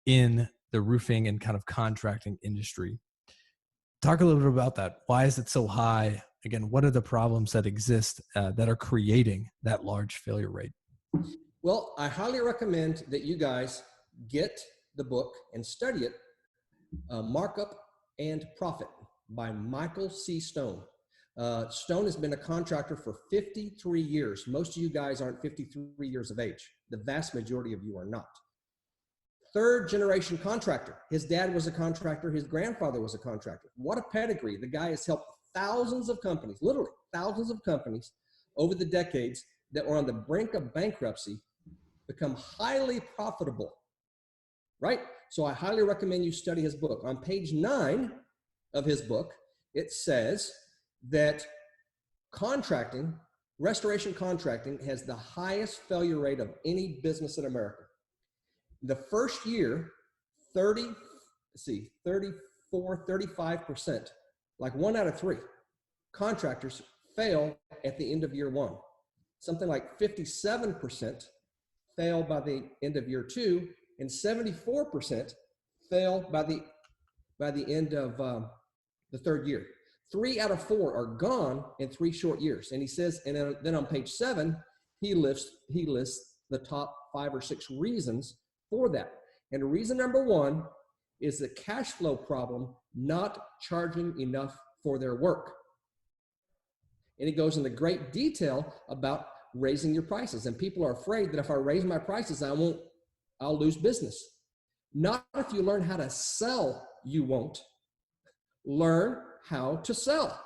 in the roofing and kind of contracting industry. Talk a little bit about that. Why is it so high? Again, what are the problems that exist that are creating that large failure rate? Well, I highly recommend that you guys get the book and study it, Markup and Profit by Michael C. Stone. Stone has been a contractor for 53 years. Most of you guys aren't 53 years of age. The vast majority of you are not. 3rd generation contractor. His dad was a contractor. His grandfather was a contractor. What a pedigree. The guy has helped thousands of companies, literally thousands of companies over the decades that were on the brink of bankruptcy become highly profitable, right? So I highly recommend you study his book. On page 9 of his book, it says that restoration contracting has the highest failure rate of any business in America. The first year, 35%, like 1 out of 3 contractors fail at the end of year 1. Something like 57% fail by the end of year 2, and 74% fail by the end of the 3rd year. 3 out of 4 are gone in 3 short years. And he says, and then on page 7, he lists the top 5 or 6 reasons for that. And reason number 1 is the cash flow problem, not charging enough for their work. And he goes into great detail about raising your prices. And people are afraid that if I raise my prices, I'll lose business. Not if you learn how to sell, you won't. Learn how to sell.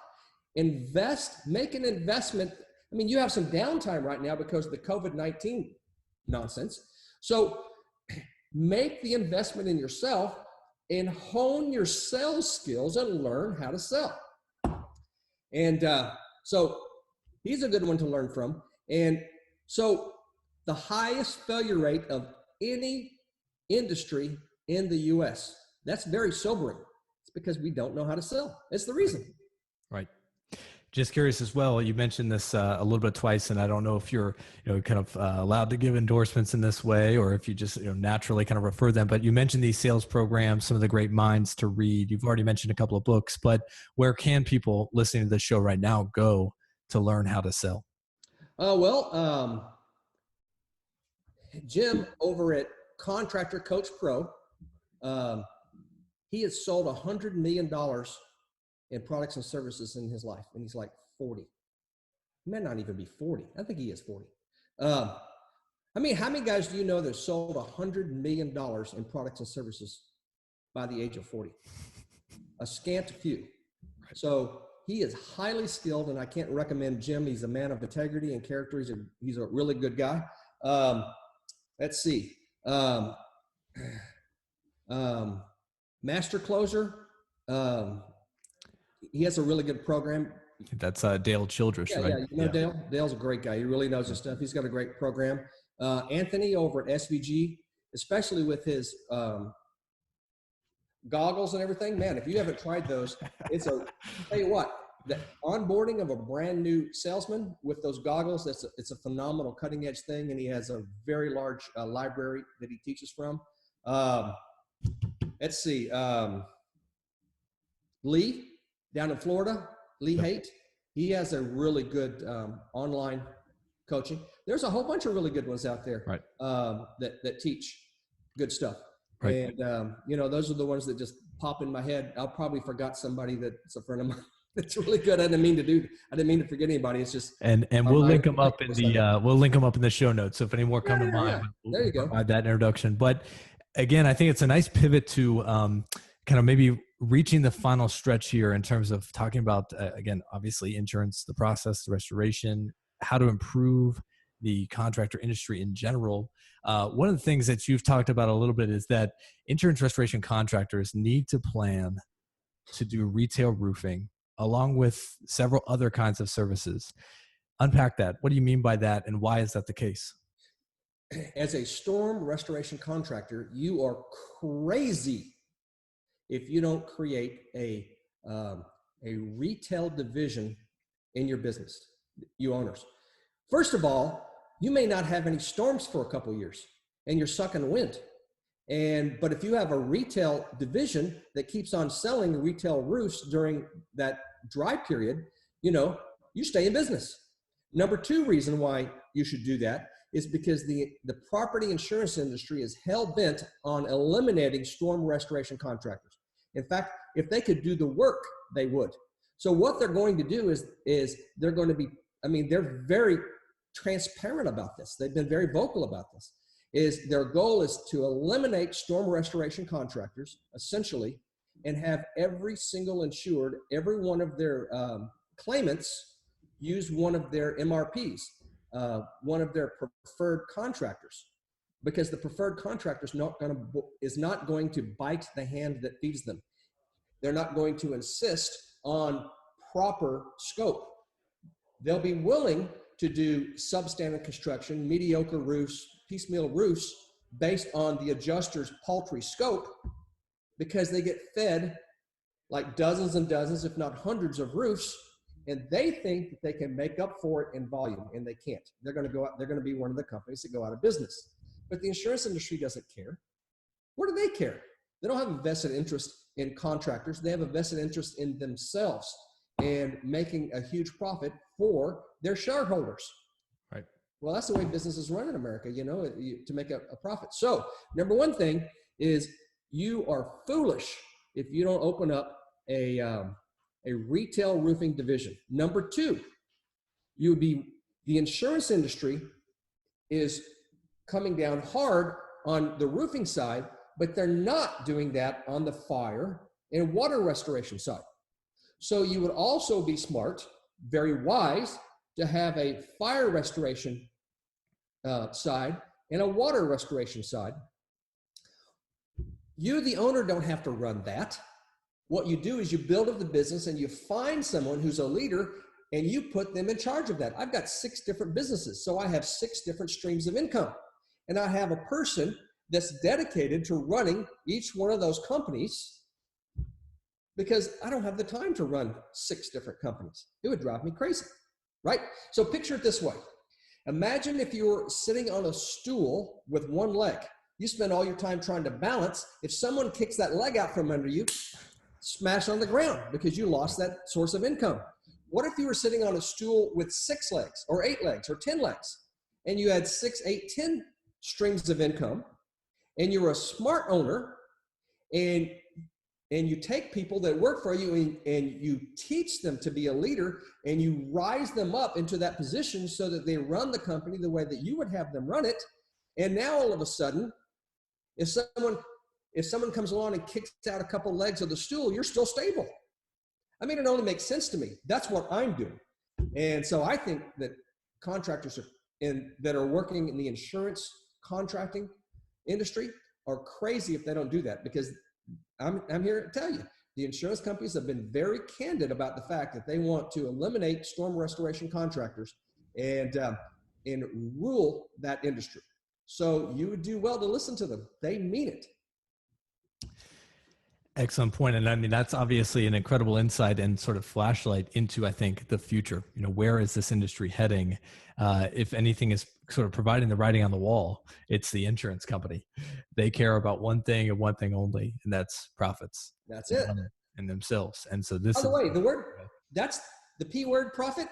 Invest, make an investment. I mean, you have some downtime right now because of the COVID-19 nonsense. So make the investment in yourself and hone your sales skills and learn how to sell. And so he's a good one to learn from. And so the highest failure rate of any industry in the US, that's very sobering. It's because we don't know how to sell. That's the reason. Right. Just curious as well, you mentioned this a little bit twice, and I don't know if you're kind of allowed to give endorsements in this way, or if you just naturally kind of refer them, but you mentioned these sales programs, some of the great minds to read. You've already mentioned a couple of books, but where can people listening to this show right now go to learn how to sell? Jim over at Contractor Coach Pro, he has sold $100 million in products and services in his life, and he's like 40. He may not even be 40. I think he is 40. I mean, how many guys do you know that sold $100 million in products and services by the age of 40? A scant few. So he is highly skilled, and I can't recommend Jim. He's a man of integrity and character. He's a really good guy. Let's see. Master Closer. He has a really good program. That's Dale Childress, right? Yeah, you know Dale? Dale's a great guy. He really knows his stuff. He's got a great program. Anthony over at SVG, especially with his goggles and everything, man, if you haven't tried those, tell you what, the onboarding of a brand new salesman with those goggles, it's a phenomenal cutting edge thing. And he has a very large library that he teaches from. Let's see. Lee down in Florida, Lee Haight, he has a really good online coaching. There's a whole bunch of really good ones out there, right. that teach good stuff. Right. And, those are the ones that just pop in my head. I'll probably forgot somebody that's a friend of mine that's really good. I didn't mean to forget anybody. It's just, and we'll link them up in the show notes. So if any more come to mind, there you go. Provide that introduction. But again, I think it's a nice pivot to kind of maybe reaching the final stretch here in terms of talking about, again, obviously insurance, the process, the restoration, how to improve the contractor industry in general. One of the things that you've talked about a little bit is that insurance restoration contractors need to plan to do retail roofing along with several other kinds of services. Unpack that. What do you mean by that, and why is that the case? As a storm restoration contractor, you are crazy if you don't create a retail division in your business, you owners. First of all, you may not have any storms for a couple of years and you're sucking wind. But if you have a retail division that keeps on selling retail roofs during that dry period, you stay in business. Number two reason why you should do that is because the property insurance industry is hell-bent on eliminating storm restoration contractors. In fact, if they could do the work, they would. So what they're going to do is they're going to be, they're very transparent about this. They've been very vocal about this. Their goal is to eliminate storm restoration contractors, essentially, and have every single insured, every one of their claimants use one of their MRPs, one of their preferred contractors, because the preferred contractor is not going to bite the hand that feeds them. They're not going to insist on proper scope. They'll be willing to do substandard construction, mediocre roofs, piecemeal roofs based on the adjuster's paltry scope, because they get fed like dozens and dozens, if not hundreds of roofs, and they think that they can make up for it in volume, and they can't. They're going to go out. They're going to be one of the companies that go out of business. But the insurance industry doesn't care. What do they care? They don't have a vested interest in contractors. They have a vested interest in themselves and making a huge profit for their shareholders. Right. Well, that's the way businesses run in America, to make a profit. So number one thing is you are foolish if you don't open up a retail roofing division. Number two, the insurance industry is coming down hard on the roofing side but they're not doing that on the fire and water restoration side. So you would also be smart, very wise, to have a fire restoration side and a water restoration side. You, the owner, don't have to run that. What you do is you build up the business and you find someone who's a leader and you put them in charge of that. I've got 6 different businesses, so I have 6 different streams of income. And I have a person that's dedicated to running each one of those companies because I don't have the time to run 6 different companies. It would drive me crazy, right? So picture it this way. Imagine if you were sitting on a stool with one leg. You spend all your time trying to balance. If someone kicks that leg out from under you, smash on the ground because you lost that source of income. What if you were sitting on a stool with 6 legs or 8 legs or 10 legs and you had 6, 8, 10 streams of income and you're a smart owner and you take people that work for you and you teach them to be a leader and you rise them up into that position so that they run the company the way that you would have them run it. And now all of a sudden, if someone comes along and kicks out a couple legs of the stool, you're still stable. I mean, it only makes sense to me. That's what I'm doing. And so I think that contractors that are working in the insurance contracting industry are crazy if they don't do that, because I'm here to tell you, the insurance companies have been very candid about the fact that they want to eliminate storm restoration contractors and rule that industry. So you would do well to listen to them. They mean it. Excellent point. And I mean, that's obviously an incredible insight and sort of flashlight into, I think, the future. You know, where is this industry heading? If anything is sort of providing the writing on the wall, it's the insurance company. They care about one thing and one thing only, and that's profits. That's it. And themselves. And so this By the way, that's the P word, profit,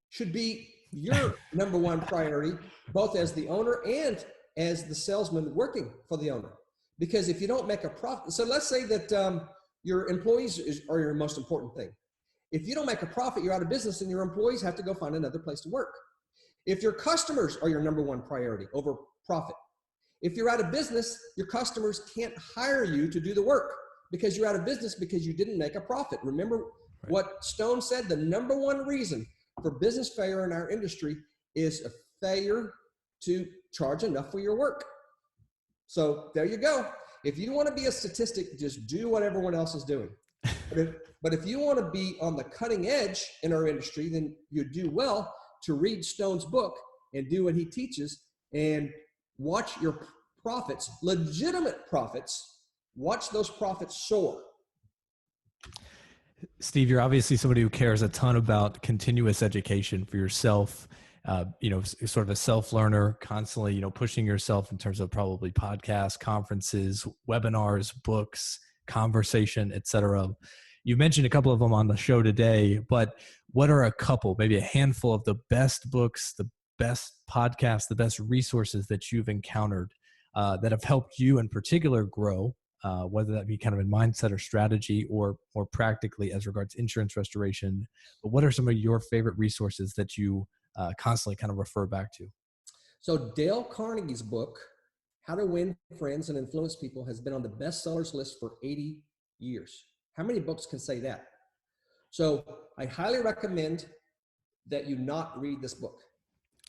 should be your number one priority, both as the owner and as the salesman working for the owner. Because if you don't make a profit, so let's say that your employees are your most important thing. If you don't make a profit, you're out of business and your employees have to go find another place to work. If your customers are your number one priority over profit, if you're out of business, your customers can't hire you to do the work because you're out of business because you didn't make a profit. Remember what Stone said, the number one reason for business failure in our industry is a failure to charge enough for your work. So there you go. If you want to be a statistic, just do what everyone else is doing. But if you want to be on the cutting edge in our industry, then you do well to read Stone's book and do what he teaches and watch your profits, legitimate profits, watch those profits soar. Steve, you're obviously somebody who cares a ton about continuous education for yourself. You know, sort of a self-learner, constantly, you know, pushing yourself in terms of probably podcasts, conferences, webinars, books, conversation, etc. You mentioned a couple of them on the show today, but what are a couple, maybe a handful of the best books, the best podcasts, the best resources that you've encountered that have helped you in particular grow, whether that be kind of in mindset or strategy or more practically as regards insurance restoration? But what are some of your favorite resources that you constantly kind of refer back to? So Dale Carnegie's book, How to Win Friends and Influence People, has been on the bestsellers list for 80 years. How many books can say that? So I highly recommend that you not read this book.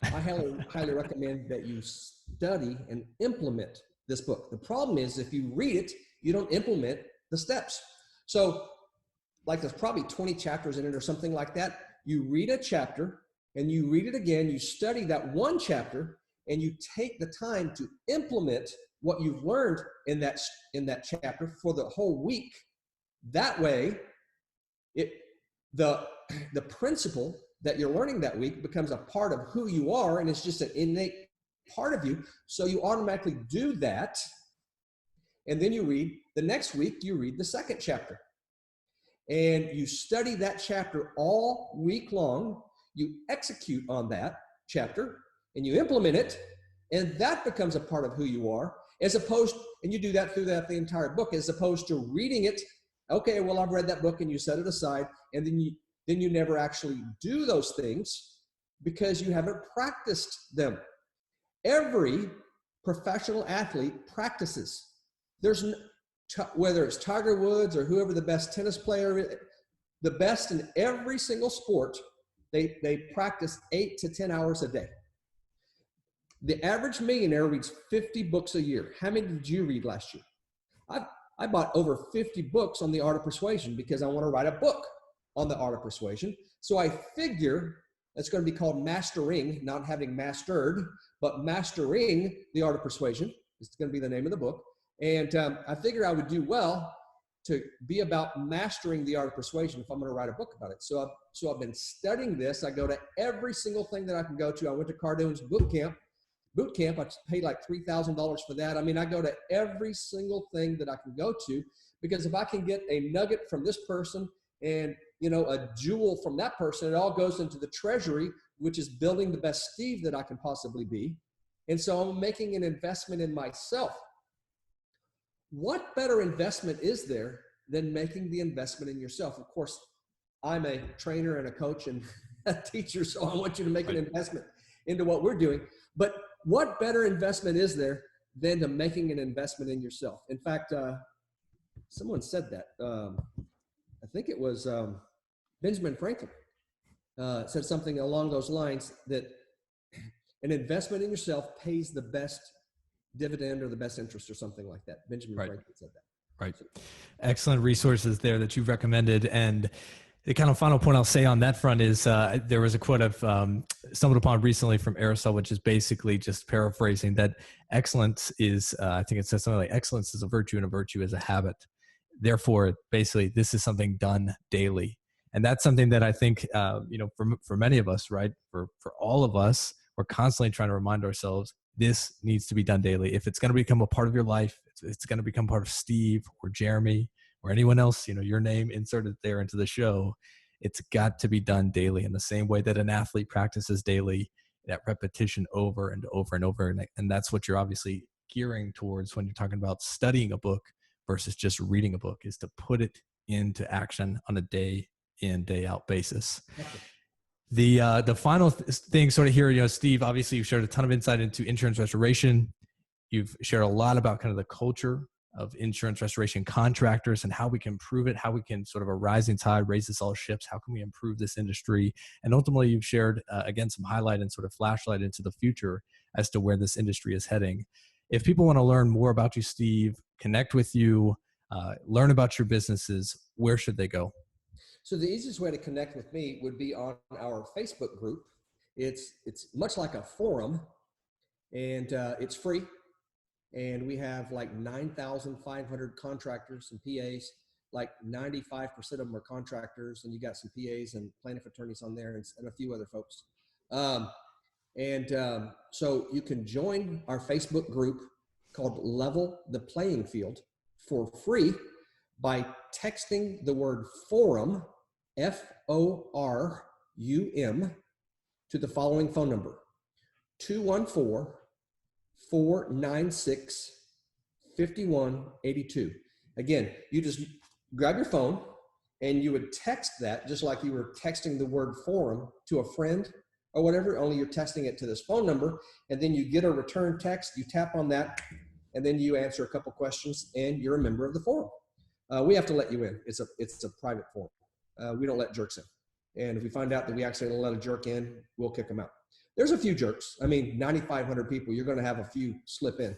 I highly recommend that you study and implement this book. The problem is if you read it, you don't implement the steps. So like there's probably 20 chapters in it or something like that. You read a chapter, and you read it again, you study that one chapter, and you take the time to implement what you've learned in that chapter for the whole week. That way, the principle that you're learning that week becomes a part of who you are, and it's just an innate part of you. So you automatically do that, and then you read the next week, you read the second chapter. And you study that chapter all week long. You execute on that chapter and you implement it, and that becomes a part of who you are, as opposed, and you do that through the entire book, as opposed to reading it. Okay, well, I've read that book, and you set it aside, and then you never actually do those things because you haven't practiced them. Every professional athlete practices. Whether it's Tiger Woods or whoever the best tennis player is, the best in every single sport, they practice 8 to 10 hours a day. The average millionaire reads 50 books a year. How many did you read last year? I bought over 50 books on the art of persuasion because I want to write a book on the art of persuasion. So I figure it's going to be called Mastering, not having mastered, but Mastering the Art of Persuasion. It's going to be the name of the book. And I figure I would do well to be about mastering the art of persuasion if I'm going to write a book about it. So I've been studying this. I go to every single thing that I can go to. I went to Cardone's boot camp. I paid like $3,000 for that. I mean, I go to every single thing that I can go to, because if I can get a nugget from this person and, you know, a jewel from that person, it all goes into the treasury, which is building the best Steve that I can possibly be. And so I'm making an investment in myself. What better investment is there than making the investment in yourself? Of course, I'm a trainer and a coach and a teacher, so I want you to make an investment into what we're doing. But what better investment is there than to making an investment in yourself? In fact, someone said that. I think it was Benjamin Franklin said something along those lines, that an investment in yourself pays the best dividend or the best interest or something like that. Benjamin Franklin said that. Right. Excellent resources there that you've recommended. And the kind of final point I'll say on that front is there was a quote I've stumbled upon recently from Aristotle, which is basically just paraphrasing that excellence is, I think it says something like, excellence is a virtue and a virtue is a habit. Therefore, basically, this is something done daily. And that's something that I think, for many of us, right, for all of us, we're constantly trying to remind ourselves, this needs to be done daily. If it's going to become a part of your life, it's going to become part of Steve or Jeremy or anyone else, your name inserted there into the show, it's got to be done daily in the same way that an athlete practices daily, that repetition over and over and over. And that's what you're obviously gearing towards when you're talking about studying a book versus just reading a book, is to put it into action on a day in, day out basis. The final thing sort of here, Steve, obviously you've shared a ton of insight into insurance restoration. You've shared a lot about kind of the culture of insurance restoration contractors and how we can improve it, how we can sort of a rising tide raises all ships, how can we improve this industry? And ultimately you've shared, again, some highlight and sort of flashlight into the future as to where this industry is heading. If people want to learn more about you, Steve, connect with you, learn about your businesses, where should they go? So the easiest way to connect with me would be on our Facebook group. It's much like a forum, and it's free. And we have like 9,500 contractors and PAs. Like 95% of them are contractors, and you got some PAs and plaintiff attorneys on there, and a few other folks. So you can join our Facebook group called Level the Playing Field for free by texting the word forum, FORUM, to the following phone number, 214-496-5182. Again, you just grab your phone and you would text that just like you were texting the word forum to a friend or whatever, only you're texting it to this phone number, and then you get a return text, you tap on that, and then you answer a couple questions, and you're a member of the forum. We have to let you in. It's a private forum. We don't let jerks in. And if we find out that we accidentally let a jerk in, we'll kick them out. There's a few jerks. I mean, 9,500 people, you're going to have a few slip in.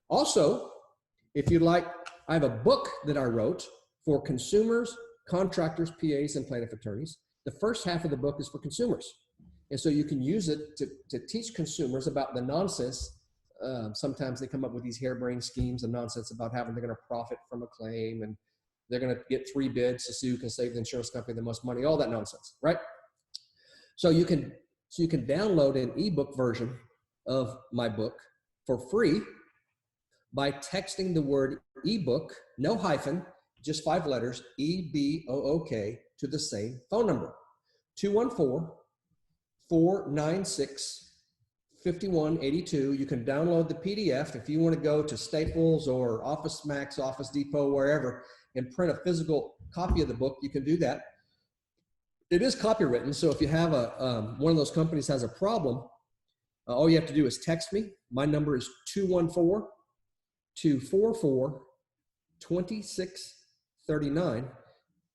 Also, if you'd like, I have a book that I wrote for consumers, contractors, PAs, and plaintiff attorneys. The first half of the book is for consumers. And so you can use it to teach consumers about the nonsense. Sometimes they come up with these harebrained schemes and nonsense about how they're going to profit from a claim, and they're going to get 3 bids to sue can save the insurance company the most money, all that nonsense, right? So you can download an ebook version of my book for free by texting the word ebook, no hyphen, just 5 letters, EBOOK, to the same phone number, 214-496-5182. You can download the PDF. If you want to go to Staples or Office Max, Office Depot, wherever, and print a physical copy of the book, you can do that. It is copywritten, so if you have one of those companies has a problem, All you have to do is text me. My number is 214-244-2639.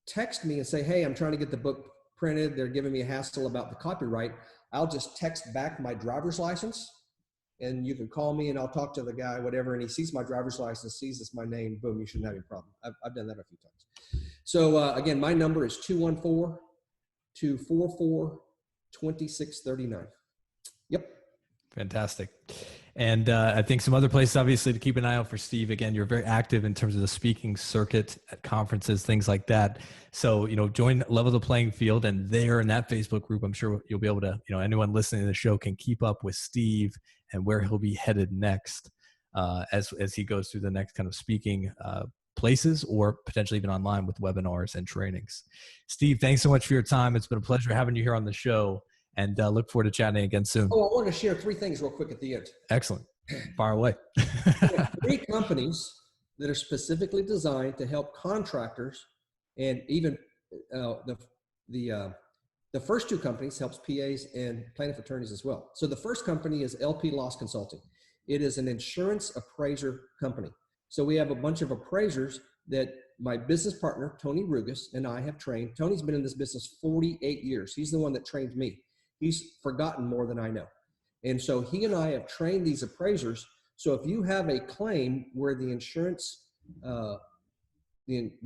Text me and say, hey, I'm trying to get the book printed. They're giving me a hassle about the copyright. I'll just text back my driver's license, and you can call me and I'll talk to the guy, whatever, and he sees my driver's license, sees it's my name, boom, you shouldn't have any problem. I've done that a few times. So again, my number is 214-244-2639. Yep. Fantastic. And I think some other places, obviously, to keep an eye out for Steve. Again, you're very active in terms of the speaking circuit at conferences, things like that. So, join Level the Playing Field, and there in that Facebook group, I'm sure you'll be able to, anyone listening to the show can keep up with Steve and where he'll be headed next as he goes through the next kind of speaking places, or potentially even online with webinars and trainings. Steve, thanks so much for your time. It's been a pleasure having you here on the show. And look forward to chatting again soon. Oh, I want to share 3 things real quick at the end. Excellent. Fire away. 3 companies that are specifically designed to help contractors, and even the first 2 companies helps PAs and plaintiff attorneys as well. So the first company is LP Loss Consulting. It is an insurance appraiser company. So we have a bunch of appraisers that my business partner, Tony Rugas, and I have trained. Tony's been in this business 48 years. He's the one that trained me. He's forgotten more than I know. And so he and I have trained these appraisers. So if you have a claim where the insurance, the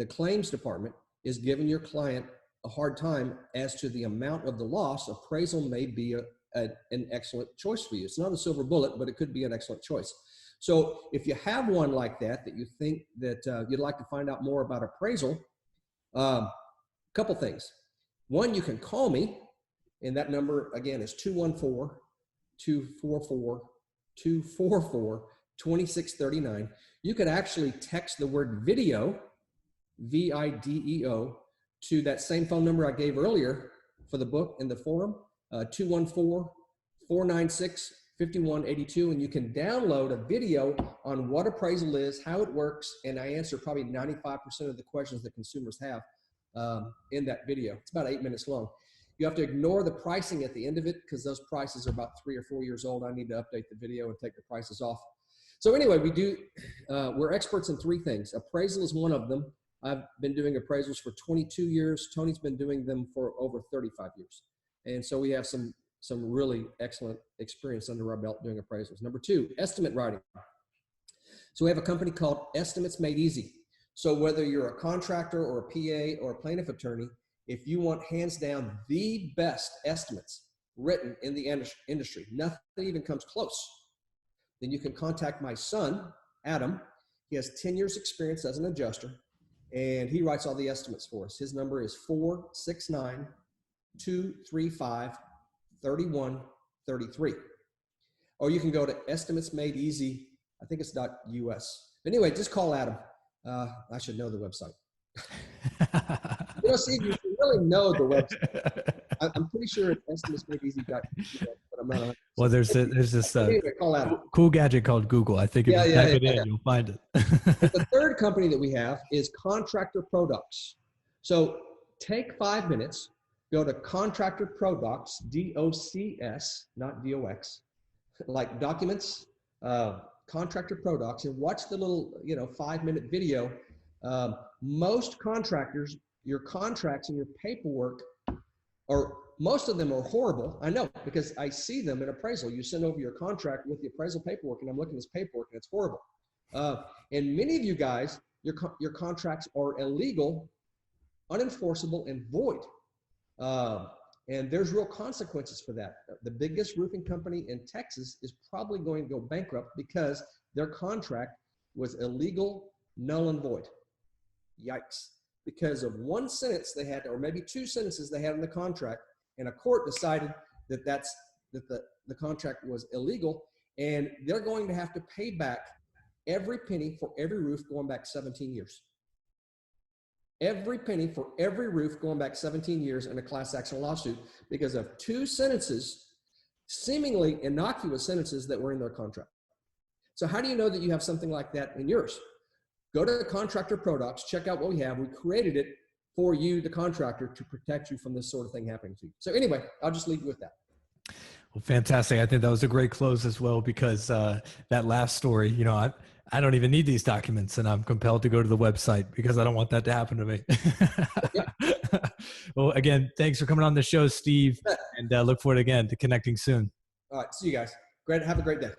claims department is giving your client a hard time as to the amount of the loss, appraisal may be an excellent choice for you. It's not a silver bullet, but it could be an excellent choice. So if you have one like that you think that you'd like to find out more about appraisal, couple things. One, you can call me. And that number, again, is 214-244-2639. You could actually text the word video, VIDEO, to that same phone number I gave earlier for the book in the forum, 214-496-5182. And you can download a video on what appraisal is, how it works, and I answer probably 95% of the questions that consumers have in that video. It's about 8 minutes long. You have to ignore the pricing at the end of it because those prices are about 3 or 4 years old. I need to update the video and take the prices off. So anyway, we're experts in 3 things. Appraisal is one of them. I've been doing appraisals for 22 years. Tony's been doing them for over 35 years. And so we have some really excellent experience under our belt doing appraisals. Number 2, estimate writing. So we have a company called Estimates Made Easy. So whether you're a contractor or a PA or a plaintiff attorney, if you want hands down the best estimates written in the industry, nothing even comes close, then you can contact my son, Adam. He has 10 years experience as an adjuster, and he writes all the estimates for us. His number is 469-235-3133. Or you can go to estimatesmadeeasy, I think it's .us. Anyway, just call Adam. I should know the website. Steve, you really know the website. I'm pretty sure it's estimatesmadeeasy.us, but I'm not. Well, there's this cool gadget called Google. I think if you type it in, you'll find it. The third company that we have is Contractor Products. So take 5 minutes, go to Contractor Products, DOCS, not DOX, like documents, Contractor Products, and watch the little 5-minute video. Most contractors, your contracts and your paperwork, or most of them are horrible. I know, because I see them in appraisal. You send over your contract with the appraisal paperwork, and I'm looking at this paperwork, and it's horrible. And many of you guys, your contracts are illegal, unenforceable, and void. And there's real consequences for that. The biggest roofing company in Texas is probably going to go bankrupt because their contract was illegal, null, and void. Yikes. Because of one sentence they had, or maybe 2 sentences they had in the contract, and a court decided that the contract was illegal, and they're going to have to pay back every penny for every roof going back 17 years. Every penny for every roof going back 17 years in a class action lawsuit because of 2 sentences, seemingly innocuous sentences that were in their contract. So how do you know that you have something like that in yours? Go to Contractor Products, check out what we have. We created it for you, the contractor, to protect you from this sort of thing happening to you. So anyway, I'll just leave you with that. Well, fantastic. I think that was a great close as well, because that last story, I don't even need these documents, and I'm compelled to go to the website because I don't want that to happen to me. Yep. Well, again, thanks for coming on the show, Steve, and look forward again to connecting soon. All right. See you guys. Great. Have a great day.